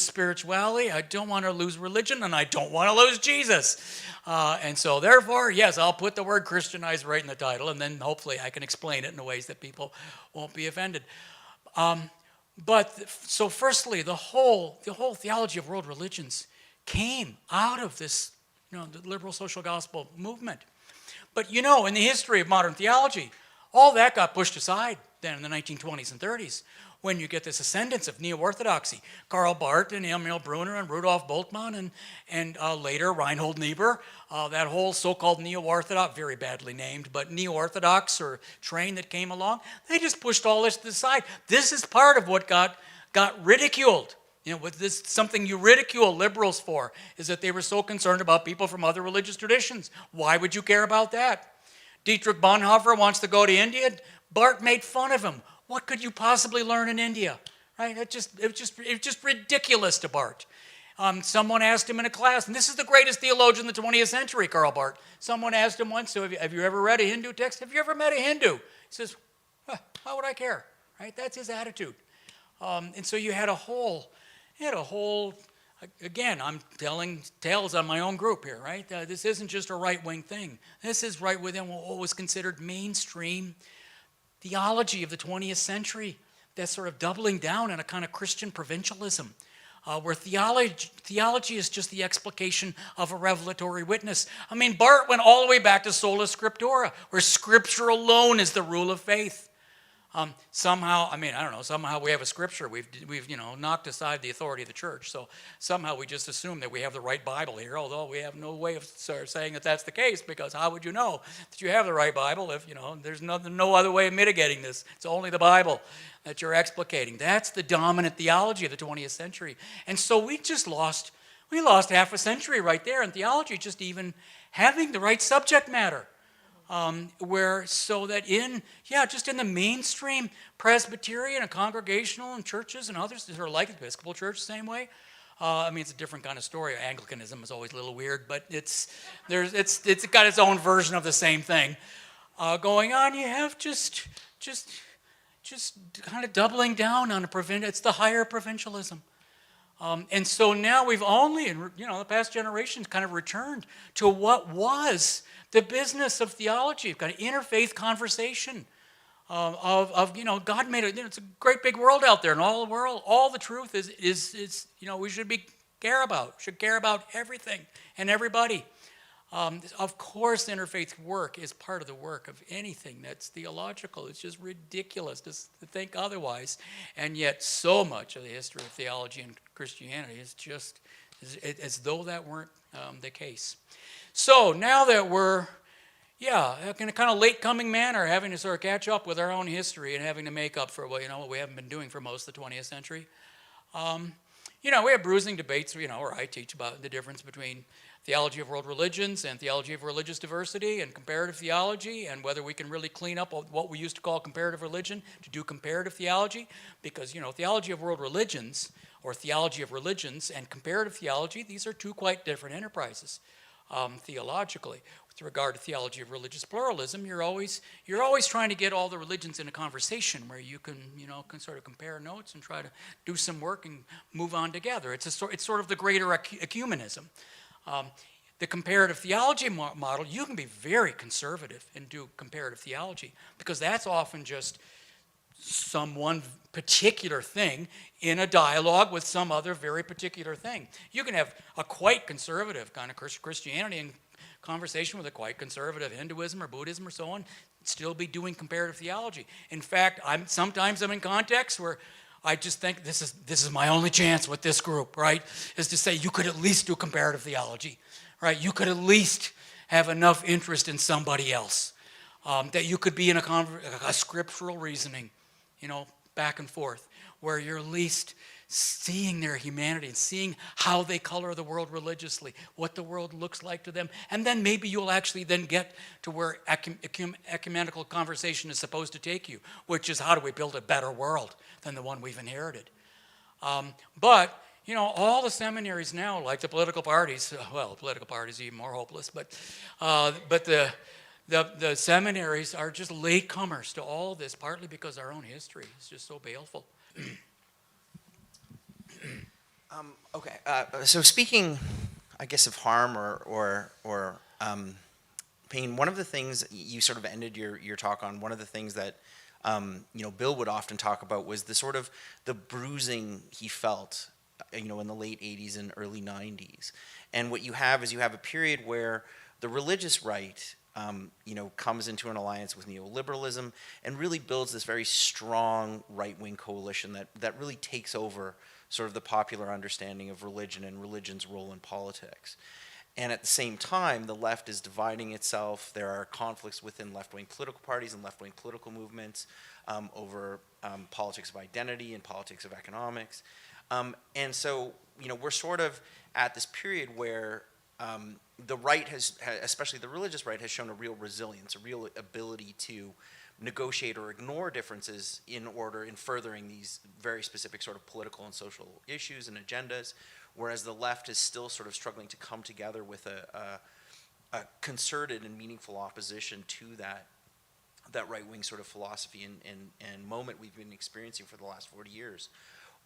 spirituality, I don't want to lose religion, and I don't want to lose Jesus. And so therefore, yes, I'll put the word Christianize right in the title, and then hopefully I can explain it in ways that people won't be offended. So firstly, the whole theology of world religions came out of this, the liberal social gospel movement. But in the history of modern theology, all that got pushed aside then in the 1920s and 30s. when you get this ascendance of neo-orthodoxy. Karl Barth and Emil Brunner and Rudolf Bultmann and later Reinhold Niebuhr, that whole so-called neo-orthodox, very badly named, but neo-orthodox or train that came along, they just pushed all this to the side. This is part of what got ridiculed. You know, with this, something you ridicule liberals for is that they were so concerned about people from other religious traditions. Why would you care about that? Dietrich Bonhoeffer wants to go to India. Barth made fun of him. What could you possibly learn in India? Right? It was just ridiculous to Barth. Someone asked him in a class, and this is the greatest theologian of the 20th century, Karl Barth. Someone asked him once, so have you ever read a Hindu text? Have you ever met a Hindu? He says, how would I care? Right? That's his attitude. And so you had a whole, again, I'm telling tales on my own group here, right? This isn't just a right-wing thing. This is right within what was considered mainstream theology of the 20th century. That's sort of doubling down on a kind of Christian provincialism, where theology is just the explication of a revelatory witness. I mean, Barth went all the way back to sola scriptura, where Scripture alone is the rule of faith. Somehow, I mean, I don't know, somehow we have a scripture. We've knocked aside the authority of the church. So somehow we just assume that we have the right Bible here, although we have no way of saying that that's the case, because how would you know that you have the right Bible if, there's no other way of mitigating this. It's only the Bible that you're explicating. That's the dominant theology of the 20th century. And so we lost half a century right there in theology, just even having the right subject matter. Just in the mainstream Presbyterian and Congregational and churches and others that are like the Episcopal Church, same way. It's a different kind of story. Anglicanism is always a little weird, but it's got its own version of the same thing going on. You have just kind of doubling down on it's the higher provincialism. And so now we've only, in the past generations, kind of returned to what was the business of theology, kind of interfaith conversation of God made it. It's a great big world out there, and all the truth is we should care about everything and everybody. Of course, interfaith work is part of the work of anything that's theological. It's just ridiculous to think otherwise, and yet so much of the history of theology and Christianity is just as though that weren't the case. So now that we're, in a kind of late-coming manner, having to sort of catch up with our own history and having to make up for what we haven't been doing for most of the 20th century, we have bruising debates, where I teach about the difference between theology of world religions and theology of religious diversity and comparative theology, and whether we can really clean up what we used to call comparative religion to do comparative theology, because theology of world religions or theology of religions and comparative theology, these are two quite different enterprises theologically. With regard to theology of religious pluralism, you're always trying to get all the religions in a conversation where you can sort of compare notes and try to do some work and move on together. It's sort of the greater ecumenism. The comparative theology model, you can be very conservative and do comparative theology, because that's often just some one particular thing in a dialogue with some other very particular thing. You can have a quite conservative kind of Christianity in conversation with a quite conservative Hinduism or Buddhism or so on, still be doing comparative theology. In fact, sometimes I'm in contexts where I just think this is my only chance with this group, right? Is to say you could at least do comparative theology, right? You could at least have enough interest in somebody else, that you could be in a scriptural reasoning, back and forth, where you're at least seeing their humanity and seeing how they color the world religiously, what the world looks like to them, and then maybe you'll actually then get to where ecumenical conversation is supposed to take you, which is how do we build a better world than the one we've inherited. But all the seminaries now, like the political parties, political parties are even more hopeless, but the seminaries are just latecomers to all this, partly because our own history is just so baleful. So speaking, I guess, of harm or pain, one of the things you sort of ended your talk on, one of the things that Bill would often talk about was the sort of the bruising he felt, in the late 80s and early 90s. And what you have is a period where the religious right comes into an alliance with neoliberalism and really builds this very strong right-wing coalition that really takes over sort of the popular understanding of religion and religion's role in politics. And at the same time, the left is dividing itself. There are conflicts within left-wing political parties and left-wing political movements over politics of identity and politics of economics. And so, we're sort of at this period where the right especially the religious right, has shown a real resilience, a real ability to negotiate or ignore differences in furthering these very specific sort of political and social issues and agendas, whereas the left is still sort of struggling to come together with a concerted and meaningful opposition to that right-wing sort of philosophy and moment we've been experiencing for the last 40 years.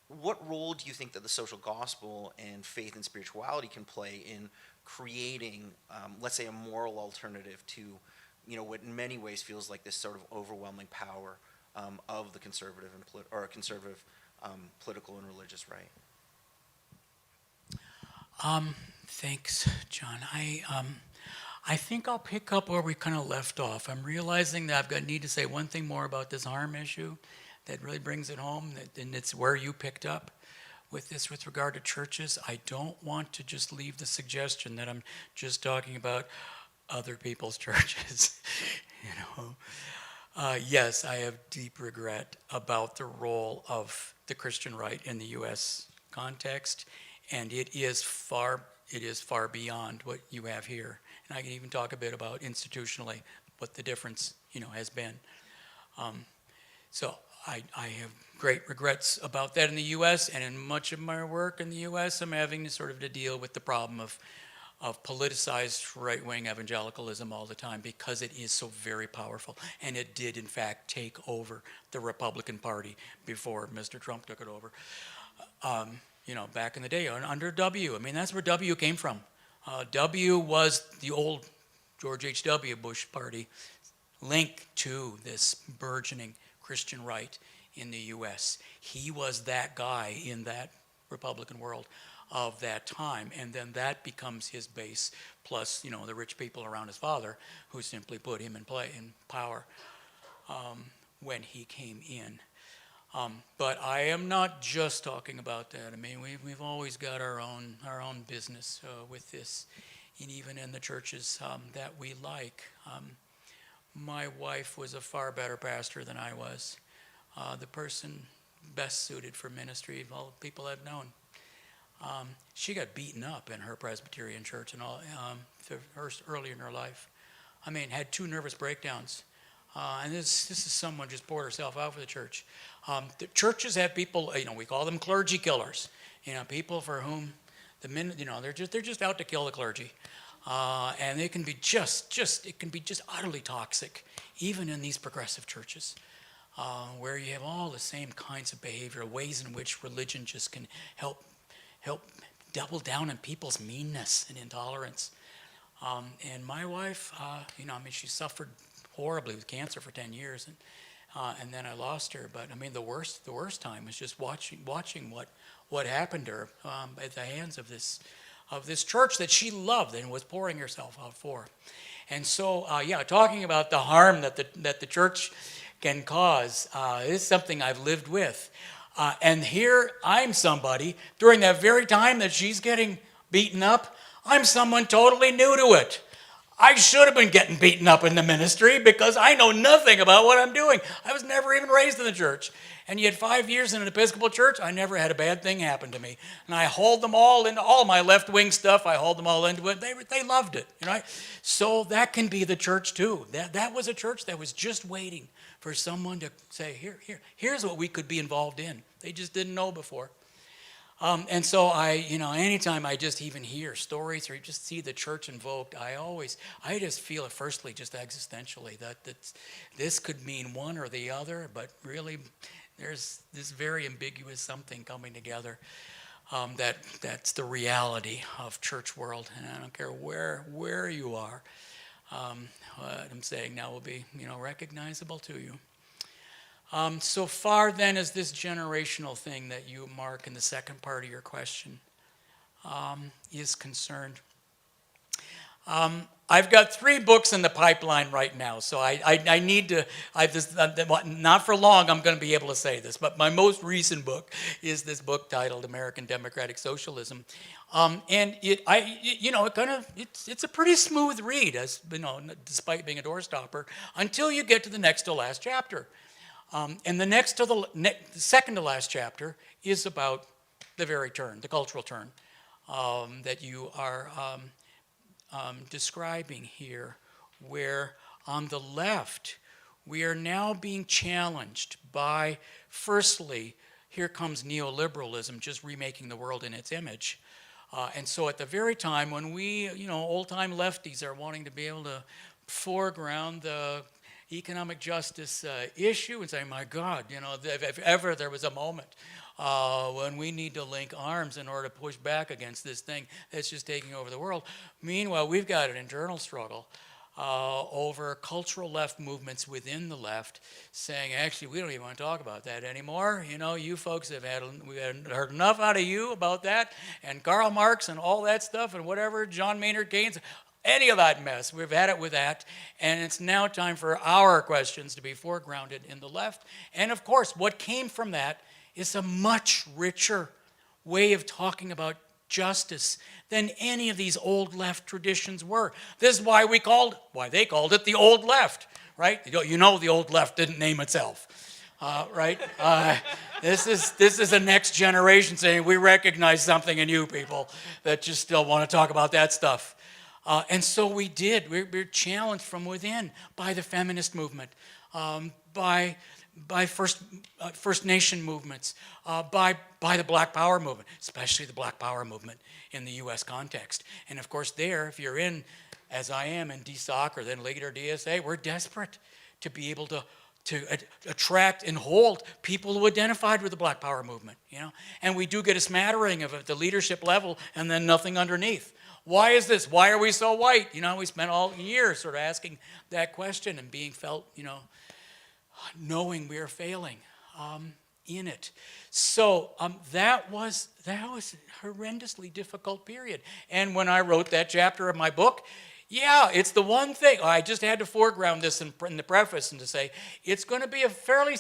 What role do you think that the social gospel and faith and spirituality can play in creating, let's say, a moral alternative to, what in many ways feels like this sort of overwhelming power of the conservative political and religious right? Thanks, John. I think I'll pick up where we kind of left off. I'm realizing that need to say one thing more about this harm issue that really brings it home, and it's where you picked up with this with regard to churches. I don't want to just leave the suggestion that I'm just talking about other people's churches. Yes, I have deep regret about the role of the Christian right in the U.S. context, and it is far beyond what you have here. And I can even talk a bit about institutionally what the difference, has been. So I have great regrets about that in the U.S., and in much of my work in the U.S., I'm having to deal with the problem of politicized right-wing evangelicalism all the time, because it is so very powerful, and it did in fact take over the Republican Party before Mr. Trump took it over. Back in the day under W. That's where W came from. W was the old George H.W. Bush party linked to this burgeoning Christian right in the U.S. He was that guy in that Republican world of that time, and then that becomes his base, plus the rich people around his father who simply put him in power when he came in. But I am not just talking about that. We've always got our own business with this, and even in the churches that we like. My wife was a far better pastor than I was. The person best suited for ministry of all the people I've known. She got beaten up in her Presbyterian church and all early in her life. Had 2 nervous breakdowns. And this is someone just poured herself out for the church. The churches have people, we call them clergy killers. People for whom they're just out to kill the clergy. And it can be just utterly toxic, even in these progressive churches, where you have all the same kinds of behavior, ways in which religion just can help double down on people's meanness and intolerance. And my wife, she suffered horribly with cancer for 10 years, and then I lost her. But the worst time was just watching what happened to her at the hands of this church that she loved and was pouring herself out for. And so, talking about the harm that the church can cause is something I've lived with. And here I'm somebody, during that very time that she's getting beaten up, I'm someone totally new to it. I should have been getting beaten up in the ministry because I know nothing about what I'm doing. I was never even raised in the church. And yet 5 years in an Episcopal church, I never had a bad thing happen to me. And I hold them all into all my left-wing stuff. I hold them all into it. They loved it. So that can be the church too. That was a church that was just waiting for someone to say, here's what we could be involved in. They just didn't know before. And so anytime I just even hear stories or just see the church invoked, I just feel it firstly, just existentially, that this could mean one or the other, but really there's this very ambiguous something coming together. That's the reality of church world, and I don't care where you are. What I'm saying now will be, recognizable to you. So far then as this generational thing that you mark in the second part of your question is concerned, I've got 3 books in the pipeline right now, so I need to, not for long I'm going to be able to say this, but my most recent book is this book titled American Democratic Socialism. And it's a pretty smooth read, as you know, despite being a doorstopper, until you get to the next to last chapter. And the second to last chapter is about the very turn, the cultural turn that you are describing here, where on the left, we are now being challenged by, firstly, here comes neoliberalism, just remaking the world in its image. And so at the very time when we, old-time lefties are wanting to be able to foreground the economic justice issue and say, my God, if ever there was a moment when we need to link arms in order to push back against this thing that's just taking over the world. Meanwhile, we've got an internal struggle over cultural left movements within the left saying, actually, we don't even want to talk about that anymore. You folks we've heard enough out of you about that, and Karl Marx and all that stuff and whatever, John Maynard Keynes, any of that mess. We've had it with that, and it's now time for our questions to be foregrounded in the left. And of course, what came from that is a much richer way of talking about justice than any of these old left traditions were. This is why they called it the old left, right? The old left didn't name itself, right? This is a next generation saying we recognize something in you people that just still want to talk about that stuff. And so we did. We're challenged from within by the feminist movement, by First Nation movements, by the Black Power movement, especially the Black Power movement in the U.S. context. And of course there, if you're in, as I am, in DSOC or then later DSA, we're desperate to be able to attract and hold people who identified with the Black Power movement, And we do get a smattering of it at the leadership level and then nothing underneath. Why is this? Why are we so white? We spent all year sort of asking that question and being felt, knowing we are failing in it. So that was a horrendously difficult period. And when I wrote that chapter of my book, it's the one thing. I just had to foreground this in the preface and to say, it's going to be a fairly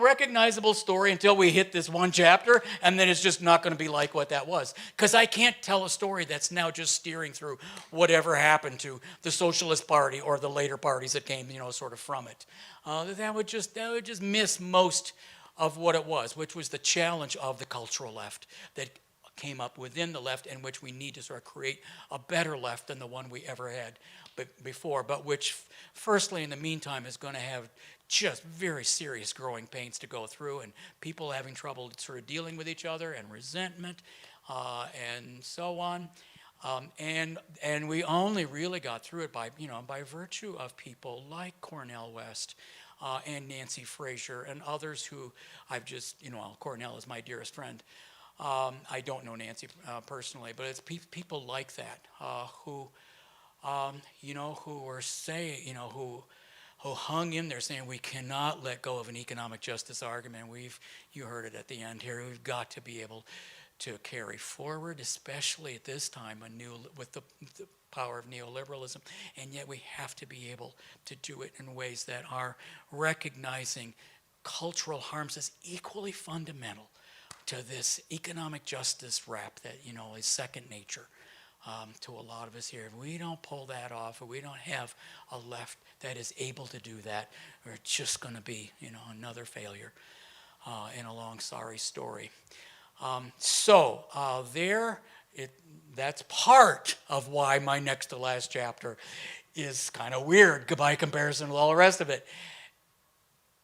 recognizable story until we hit this one chapter, and then it's just not going to be like what that was. Because I can't tell a story that's now just steering through whatever happened to the Socialist Party or the later parties that came, sort of from it. That would just miss most of what it was, which was the challenge of the cultural left that came up within the left, and which we need to sort of create a better left than the one we ever had before, but which, firstly, in the meantime, is going to have just very serious growing pains to go through, and people having trouble sort of dealing with each other, and resentment, and so on. And we only really got through it by virtue of people like Cornel West and Nancy Fraser and others who I've just, Cornel is my dearest friend. I don't know Nancy personally, but it's people like that who were saying, who hung in there saying we cannot let go of an economic justice argument. You heard it at the end here. We've got to be able to carry forward, especially at this time with the power of neoliberalism, and yet we have to be able to do it in ways that are recognizing cultural harms as equally fundamental to this economic justice rap that is second nature to a lot of us here. If we don't pull that off, if we don't have a left that is able to do that, we're just going to be another failure in a long sorry story. That's part of why my next to last chapter is kind of weird by comparison with all the rest of it.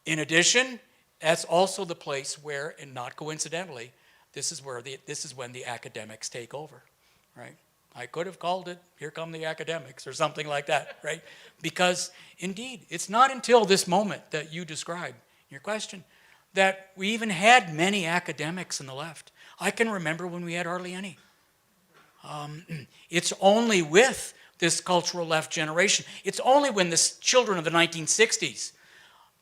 In addition, that's also the place where, and not coincidentally, this is when the academics take over, right? I could have called it, here come the academics, or something like that, right? Because, indeed, it's not until this moment that you described in your question that we even had many academics in the left. I can remember when we had hardly any. It's only with this cultural left generation, it's only when the children of the 1960s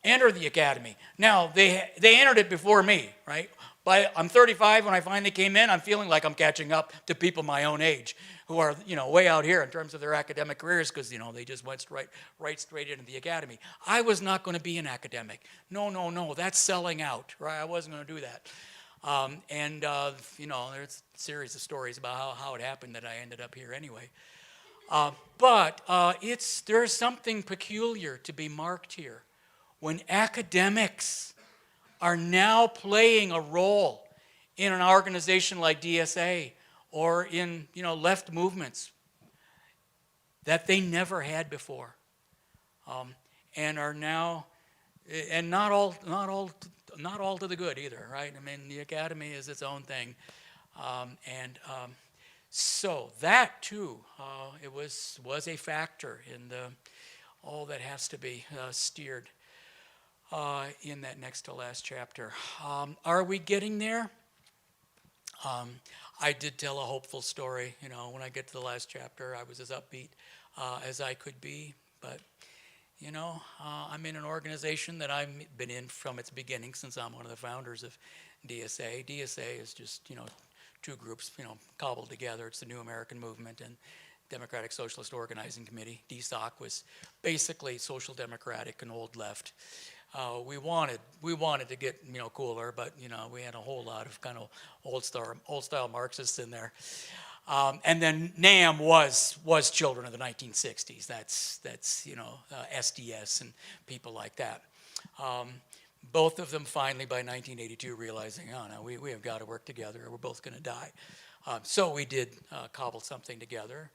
enter the academy. Now, they entered it before me, right? I'm 35 when I finally came in. I'm feeling like I'm catching up to people my own age who are, way out here in terms of their academic careers because, they just went right straight into the academy. I was not going to be an academic. No, that's selling out, right? I wasn't going to do that. There's a series of stories about how it happened that I ended up here anyway. But there's something peculiar to be marked here. When academics are now playing a role in an organization like DSA or in, left movements that they never had before, and are now, and not all to the good either, right? I mean, the academy is its own thing, so that too, it was a factor in all that has to be steered in that next to last chapter. Are we getting there? I did tell a hopeful story. When I get to the last chapter, I was as upbeat as I could be. But, I'm in an organization that I've been in from its beginning since I'm one of the founders of DSA. DSA is just, two groups, cobbled together. It's the New American Movement and Democratic Socialist Organizing Committee. DSOC was basically social democratic and old left. We wanted to get cooler, but we had a whole lot of kind of old style Marxists in there. And then NAM was children of the 1960s. That's SDS and people like that. Both of them finally by 1982 realizing, oh no, we have got to work together or we're both going to die. So we did cobble something together.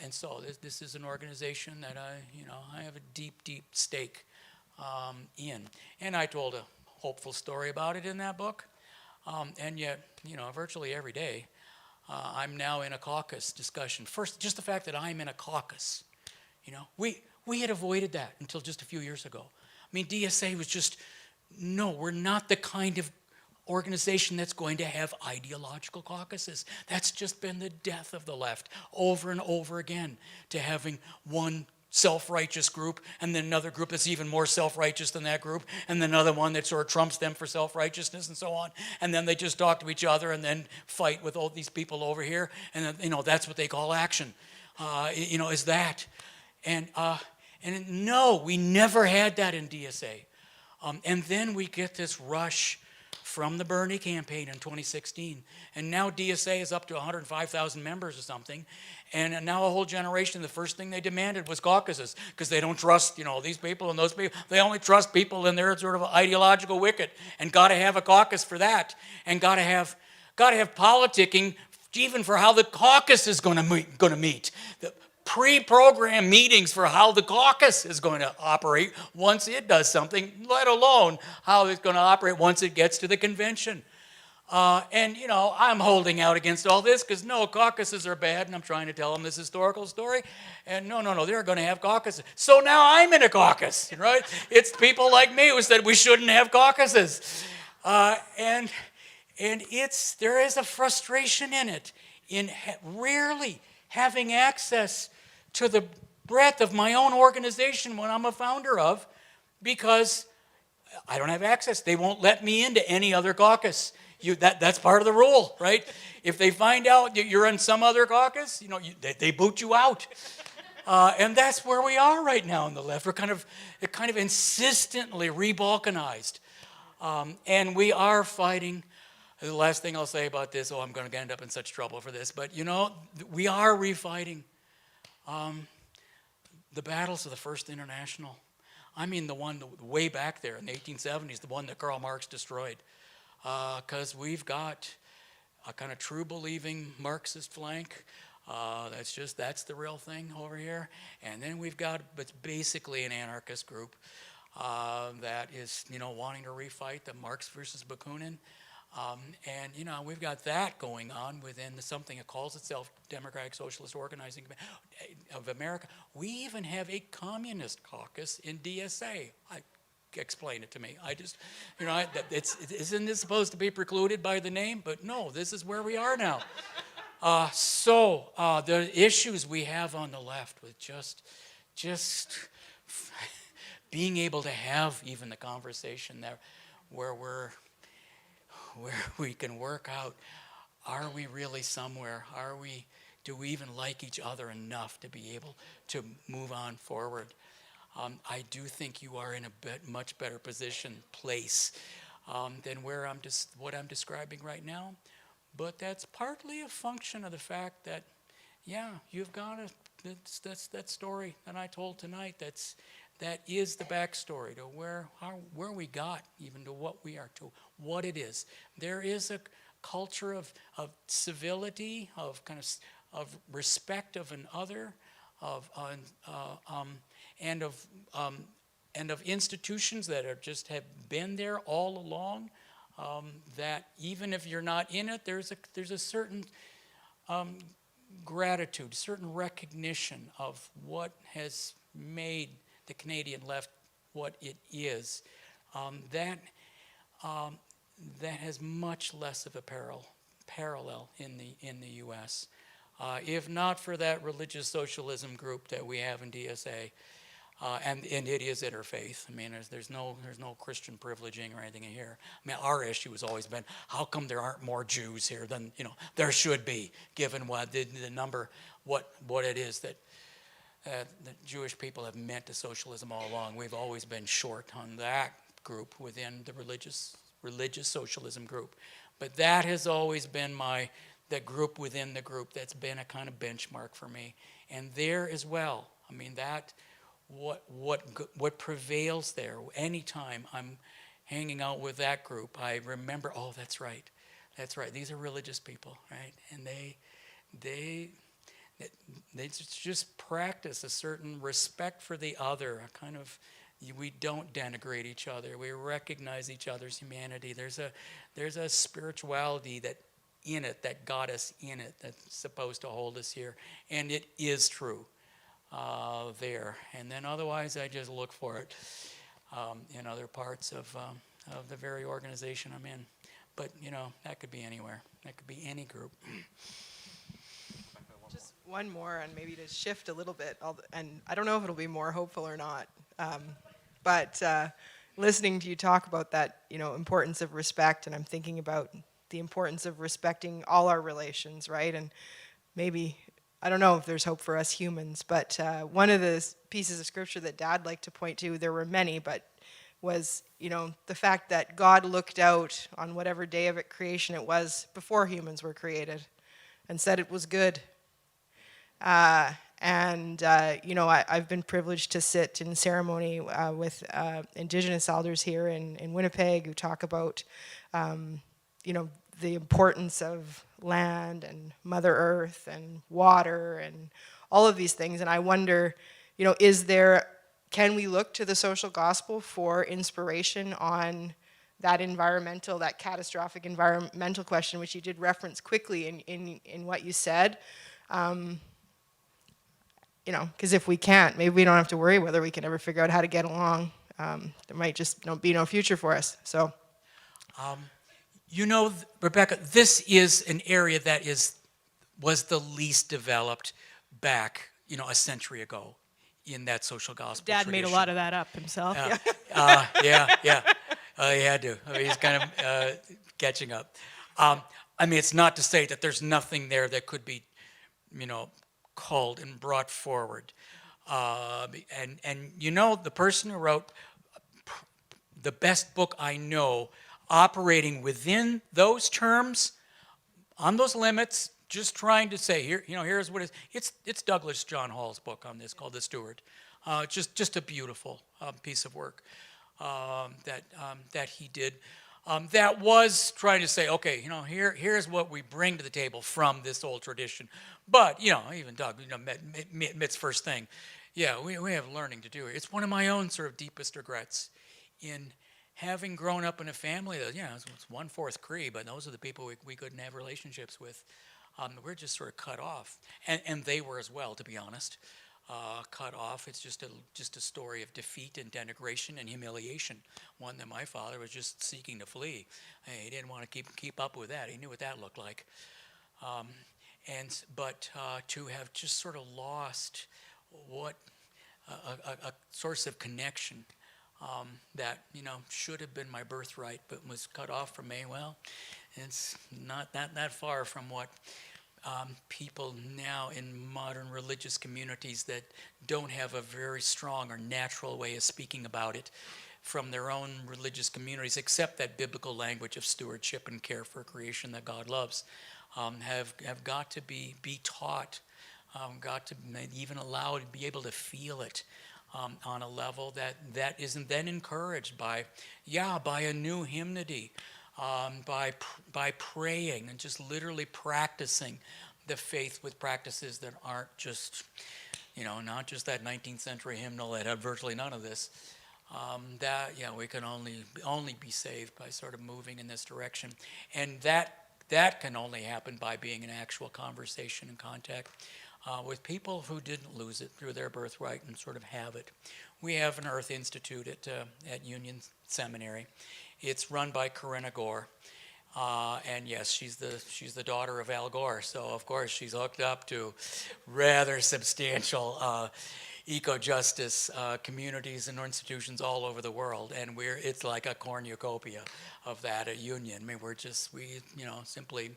And so this is an organization that I have a deep stake in. And I told a hopeful story about it in that book. And yet, virtually every day, I'm now in a caucus discussion. First, just the fact that I'm in a caucus. We had avoided that until just a few years ago. I mean, DSA was just, no, we're not the kind of organization that's going to have ideological caucuses. That's just been the death of the left over and over again, to having one self-righteous group and then another group that's even more self-righteous than that group and then another one that sort of trumps them for self-righteousness and so on, and then they just talk to each other and then fight with all these people over here, and then, that's what they call action, is that. And no, we never had that in DSA. And then we get this rush from the Bernie campaign in 2016. And now DSA is up to 105,000 members or something. And now a whole generation, the first thing they demanded was caucuses, because they don't trust, these people and those people. They only trust people in their sort of ideological wicket, and got to have a caucus for that, and got to have politicking even for how the caucus is going to meet. The pre-programmed meetings for how the caucus is going to operate once it does something, let alone how it's going to operate once it gets to the convention. I'm holding out against all this because no, caucuses are bad, and I'm trying to tell them this historical story. And no, they're going to have caucuses. So now I'm in a caucus, right? It's people like me who said we shouldn't have caucuses. And there is a frustration in it, in rarely having access to the breadth of my own organization when I'm a founder of, because I don't have access. They won't let me into any other caucus. That's part of the rule, right? If they find out that you're in some other caucus, they boot you out. And that's where we are right now in the left. We're kind of insistently re-balkanized. And we are fighting. The last thing I'll say about this, I'm going to end up in such trouble for this, but we are refighting the battles of the First International. I mean the one way back there in the 1870s, the one that Karl Marx destroyed. Because we've got a kind of true believing Marxist flank. That's the real thing over here. And then we've got, it's basically an anarchist group that is, wanting to refight the Marx versus Bakunin. And we've got that going on within something that calls itself Democratic Socialist Organizing of America. We even have a communist caucus in DSA. Explain it to me. Isn't this supposed to be precluded by the name? But no, this is where we are now. So the issues we have on the left with just being able to have even the conversation there, where where we can work out, are we really somewhere? Do we even like each other enough to be able to move on forward? I do think you are in a much better place than what I'm describing right now. But that's partly a function of the fact that, yeah, you've got that's that story that I told tonight. That is the backstory to where we got even to what we are, to what it is. There is a culture of civility, of kind of respect of an other, and of institutions that have been there all along. That even if you're not in it, there's a certain gratitude, certain recognition of what has made the Canadian left what it is. That has much less of a parallel in the U.S. If not for that religious socialism group that we have in DSA, and it is interfaith. I mean, there's no Christian privileging or anything in here. I mean, our issue has always been, how come there aren't more Jews here than there should be, given what the number, what it is that the Jewish people have meant to socialism all along. We've always been short on that group within the religious socialism group. But that has always been the group within the group that's been a kind of benchmark for me. And there as well, I mean, that what prevails there, anytime I'm hanging out with that group, I remember, oh, that's right. These are religious people, right? And they just practice a certain respect for the other, a kind of, we don't denigrate each other. We recognize each other's humanity. There's a spirituality that got us in it, that's supposed to hold us here. And it is true there. And then otherwise, I just look for it in other parts of the very organization I'm in. But, that could be anywhere. That could be any group. Just one more, and maybe to shift a little bit, and I don't know if it'll be more hopeful or not, but listening to you talk about that, importance of respect, and I'm thinking about the importance of respecting all our relations, right? And maybe, I don't know if there's hope for us humans, but one of the pieces of scripture that Dad liked to point to, there were many, but was, the fact that God looked out on whatever day of creation it was before humans were created and said it was good. I've been privileged to sit in ceremony with Indigenous elders here in Winnipeg who talk about, the importance of land and Mother Earth and water and all of these things. And I wonder, can we look to the social gospel for inspiration on that catastrophic environmental question, which you did reference quickly in what you said? Because if we can't, maybe we don't have to worry whether we can ever figure out how to get along. There might just be no future for us. So, Rebecca, this is an area that was the least developed back, a century ago in that social gospel Dad tradition. made a lot of that up himself. Yeah. He had to. I mean, he's kind of catching up. It's not to say that there's nothing there that could be, called and brought forward. The person who wrote the best book I know, operating within those terms, on those limits, just trying to say, here's what it is. It's Douglas John Hall's book on this called The Steward. Just a beautiful piece of work that he did. That was trying to say, okay, here's what we bring to the table from this old tradition. But, even Doug, admits first thing, we have learning to do. It's one of my own sort of deepest regrets in having grown up in a family that, it's 1/4 Cree, but those are the people we couldn't have relationships with. We're just sort of cut off. And they were as well, to be honest. Cut off. It's just a story of defeat and denigration and humiliation. One that my father was just seeking to flee. He didn't want to keep up with that. He knew what that looked like. But to have just sort of lost what a source of connection that, should have been my birthright, but was cut off from me. Well, it's not that far from what people now in modern religious communities that don't have a very strong or natural way of speaking about it from their own religious communities, except that biblical language of stewardship and care for creation that God loves, have got to be taught, got to even allowed to be able to feel it on a level that isn't then encouraged by a new hymnody, by praying and just literally practicing the faith with practices that aren't just, not just that 19th century hymnal that had virtually none of this. We can only be saved by sort of moving in this direction, and that can only happen by being in actual conversation and contact with people who didn't lose it through their birthright and sort of have it. We have an Earth Institute at Union Seminary. It's run by Corinna Gore, and yes, she's the daughter of Al Gore, so of course she's hooked up to rather substantial eco-justice communities and institutions all over the world, and it's like a cornucopia of that at Union. I mean, we simply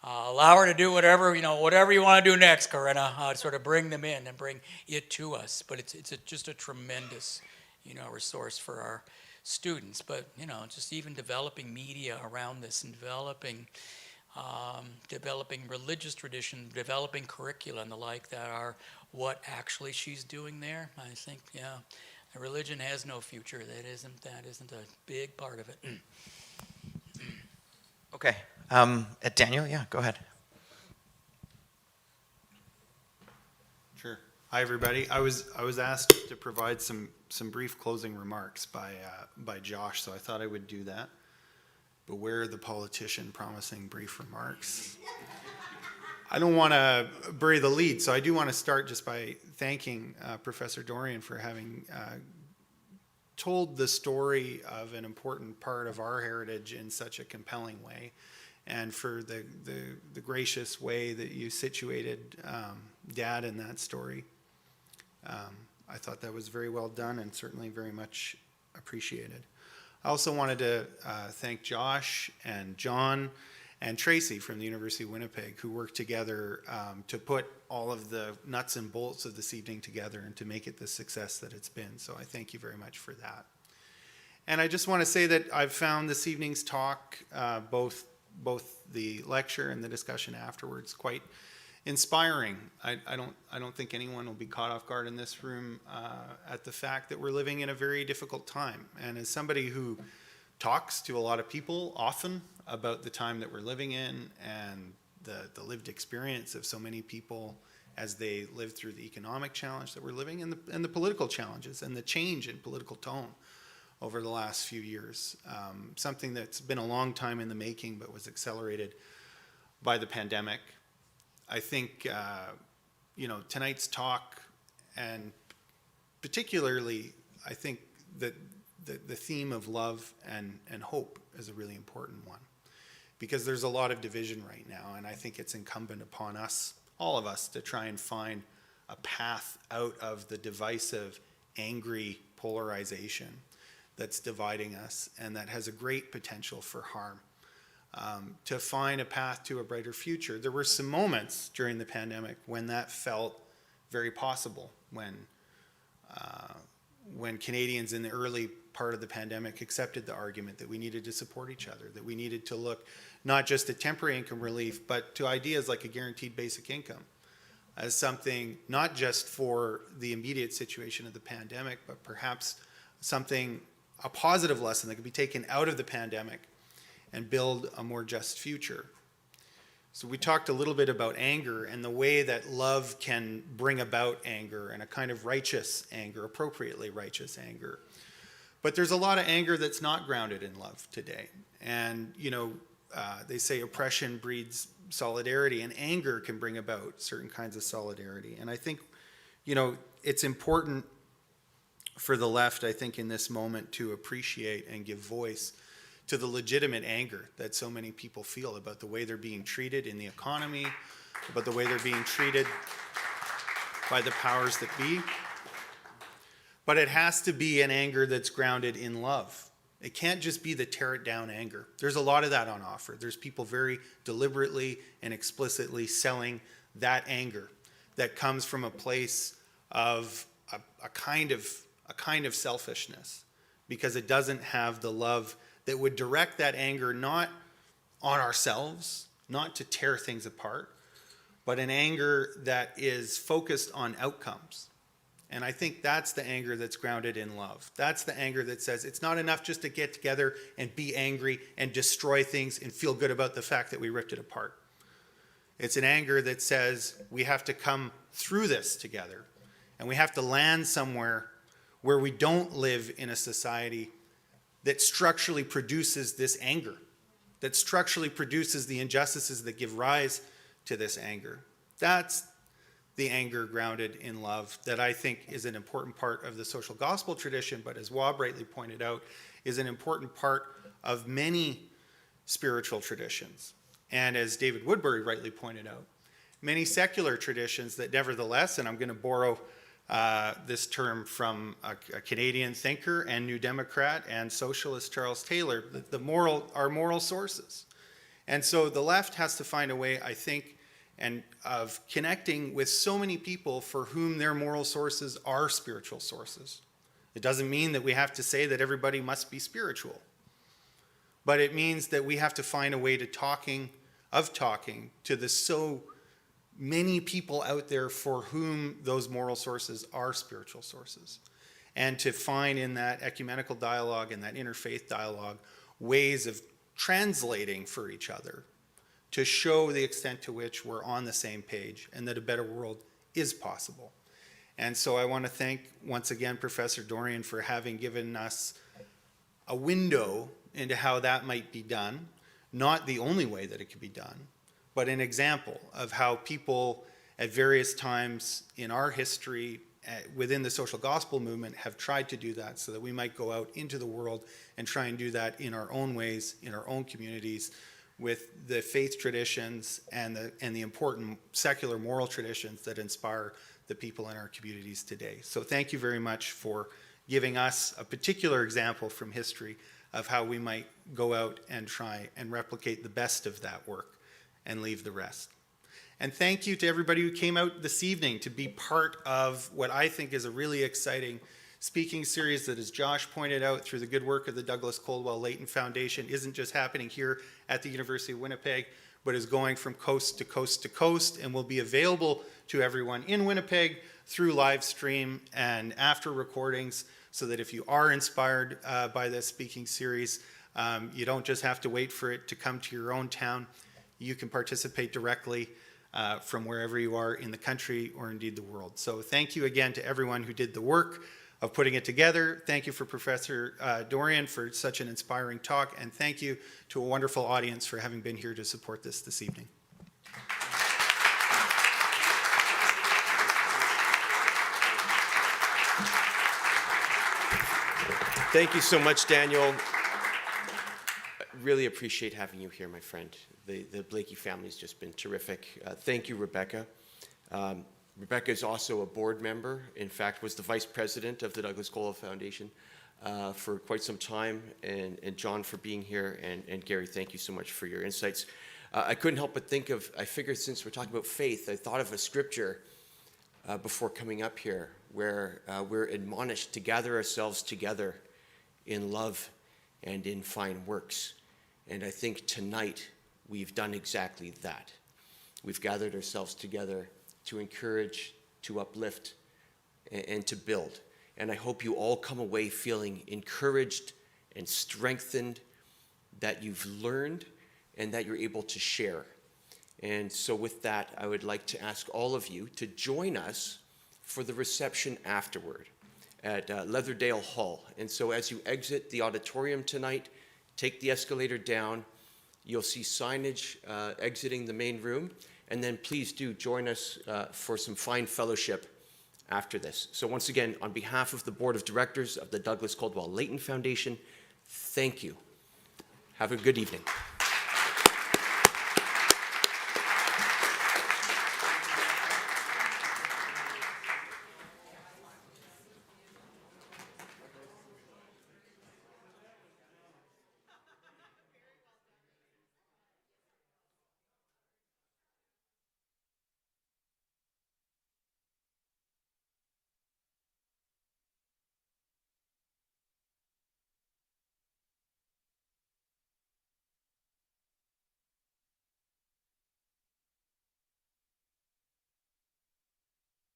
allow her to do whatever you want to do next, Corinna. Sort of bring them in and bring it to us. But it's just a tremendous, resource for our students. But just even developing media around this and developing religious tradition, developing curricula and the like that are what actually she's doing there. I think, religion has no future. That isn't a big part of it. Okay. Daniel, go ahead. Sure. Hi, everybody. I was asked to provide some brief closing remarks by Josh, so I thought I would do that. Beware the politician promising brief remarks. I don't want to bury the lead, so I do want to start just by thanking Professor Dorrien for having told the story of an important part of our heritage in such a compelling way, and for the gracious way that you situated Dad in that story. I thought that was very well done and certainly very much appreciated. I also wanted to thank Josh and John and Tracy from the University of Winnipeg, who worked together to put all of the nuts and bolts of this evening together and to make it the success that it's been. So I thank you very much for that. And I just want to say that I've found this evening's talk, both the lecture and the discussion afterwards, quite inspiring. I don't think anyone will be caught off guard in this room at the fact that we're living in a very difficult time. And as somebody who talks to a lot of people often about the time that we're living in and the lived experience of so many people as they live through the economic challenge that we're living in and the political challenges and the change in political tone over the last few years. Something that's been a long time in the making but was accelerated by the pandemic. I think, tonight's talk, and particularly, I think that the theme of love and hope is a really important one, because there's a lot of division right now, and I think it's incumbent upon us, all of us, to try and find a path out of the divisive, angry polarization that's dividing us and that has a great potential for harm. To find a path to a brighter future. There were some moments during the pandemic when that felt very possible, when Canadians in the early part of the pandemic accepted the argument that we needed to support each other, that we needed to look not just at temporary income relief, but to ideas like a guaranteed basic income as something not just for the immediate situation of the pandemic, but perhaps a positive lesson that could be taken out of the pandemic and build a more just future. So we talked a little bit about anger and the way that love can bring about anger and a kind of righteous anger, appropriately righteous anger. But there's a lot of anger that's not grounded in love today. And, they say oppression breeds solidarity, and anger can bring about certain kinds of solidarity. And I think, it's important for the left, I think, in this moment to appreciate and give voice to the legitimate anger that so many people feel about the way they're being treated in the economy, about the way they're being treated by the powers that be. but it has to be an anger that's grounded in love. It can't just be the tear it down anger. There's a lot of that on offer. There's people very deliberately and explicitly selling that anger that comes from a place of a kind of selfishness, because it doesn't have the love that would direct that anger not on ourselves, not to tear things apart, but an anger that is focused on outcomes. And I think that's the anger that's grounded in love. That's the anger that says it's not enough just to get together and be angry and destroy things and feel good about the fact that we ripped it apart. It's an anger that says we have to come through this together, and we have to land somewhere where we don't live in a society that structurally produces this anger, that structurally produces the injustices that give rise to this anger. That's the anger grounded in love that I think is an important part of the social gospel tradition, but as Wab rightly pointed out, is an important part of many spiritual traditions. And as David Woodbury rightly pointed out, many secular traditions that nevertheless, and I'm going to borrow this term from a Canadian thinker and New Democrat and socialist Charles Taylor, our moral sources. And so the left has to find a way, I think, and of connecting with so many people for whom their moral sources are spiritual sources. It doesn't mean that we have to say that everybody must be spiritual, but it means that we have to find a way to talking to the so many people out there for whom those moral sources are spiritual sources, and to find in that ecumenical dialogue and that interfaith dialogue ways of translating for each other to show the extent to which we're on the same page and that a better world is possible. And so I want to thank once again Professor Dorrien for having given us a window into how that might be done, not the only way that it could be done, but an example of how people at various times in our history within the social gospel movement have tried to do that, so that we might go out into the world and try and do that in our own ways, in our own communities, with the faith traditions and the important secular moral traditions that inspire the people in our communities today. So thank you very much for giving us a particular example from history of how we might go out and try and replicate the best of that work and leave the rest. And thank you to everybody who came out this evening to be part of what I think is a really exciting speaking series that, as Josh pointed out, through the good work of the Douglas Coldwell Layton Foundation, isn't just happening here at the University of Winnipeg, but is going from coast to coast to coast and will be available to everyone in Winnipeg through live stream and after recordings, so that if you are inspired by this speaking series, you don't just have to wait for it to come to your own town. You can participate directly from wherever you are in the country or indeed the world. So thank you again to everyone who did the work of putting it together. Thank you for Professor Dorrien for such an inspiring talk, and thank you to a wonderful audience for having been here to support this evening. Thank you so much, Daniel. Really appreciate having you here, my friend. The Blaikie family's just been terrific. Thank you, Rebecca. Rebecca is also a board member, in fact, was the vice president of the Douglas Coldwell Foundation for quite some time, and John for being here, and Gary, thank you so much for your insights. I couldn't help but think of, I figured since we're talking about faith, I thought of a scripture before coming up here where we're admonished to gather ourselves together in love and in fine works. And I think tonight we've done exactly that. We've gathered ourselves together to encourage, to uplift, and to build. And I hope you all come away feeling encouraged and strengthened, that you've learned and that you're able to share. And so with that, I would like to ask all of you to join us for the reception afterward at Leatherdale Hall. And so as you exit the auditorium tonight, take the escalator down. You'll see signage exiting the main room. And then please do join us for some fine fellowship after this. So once again, on behalf of the Board of Directors of the Douglas Coldwell Layton Foundation, thank you. Have a good evening.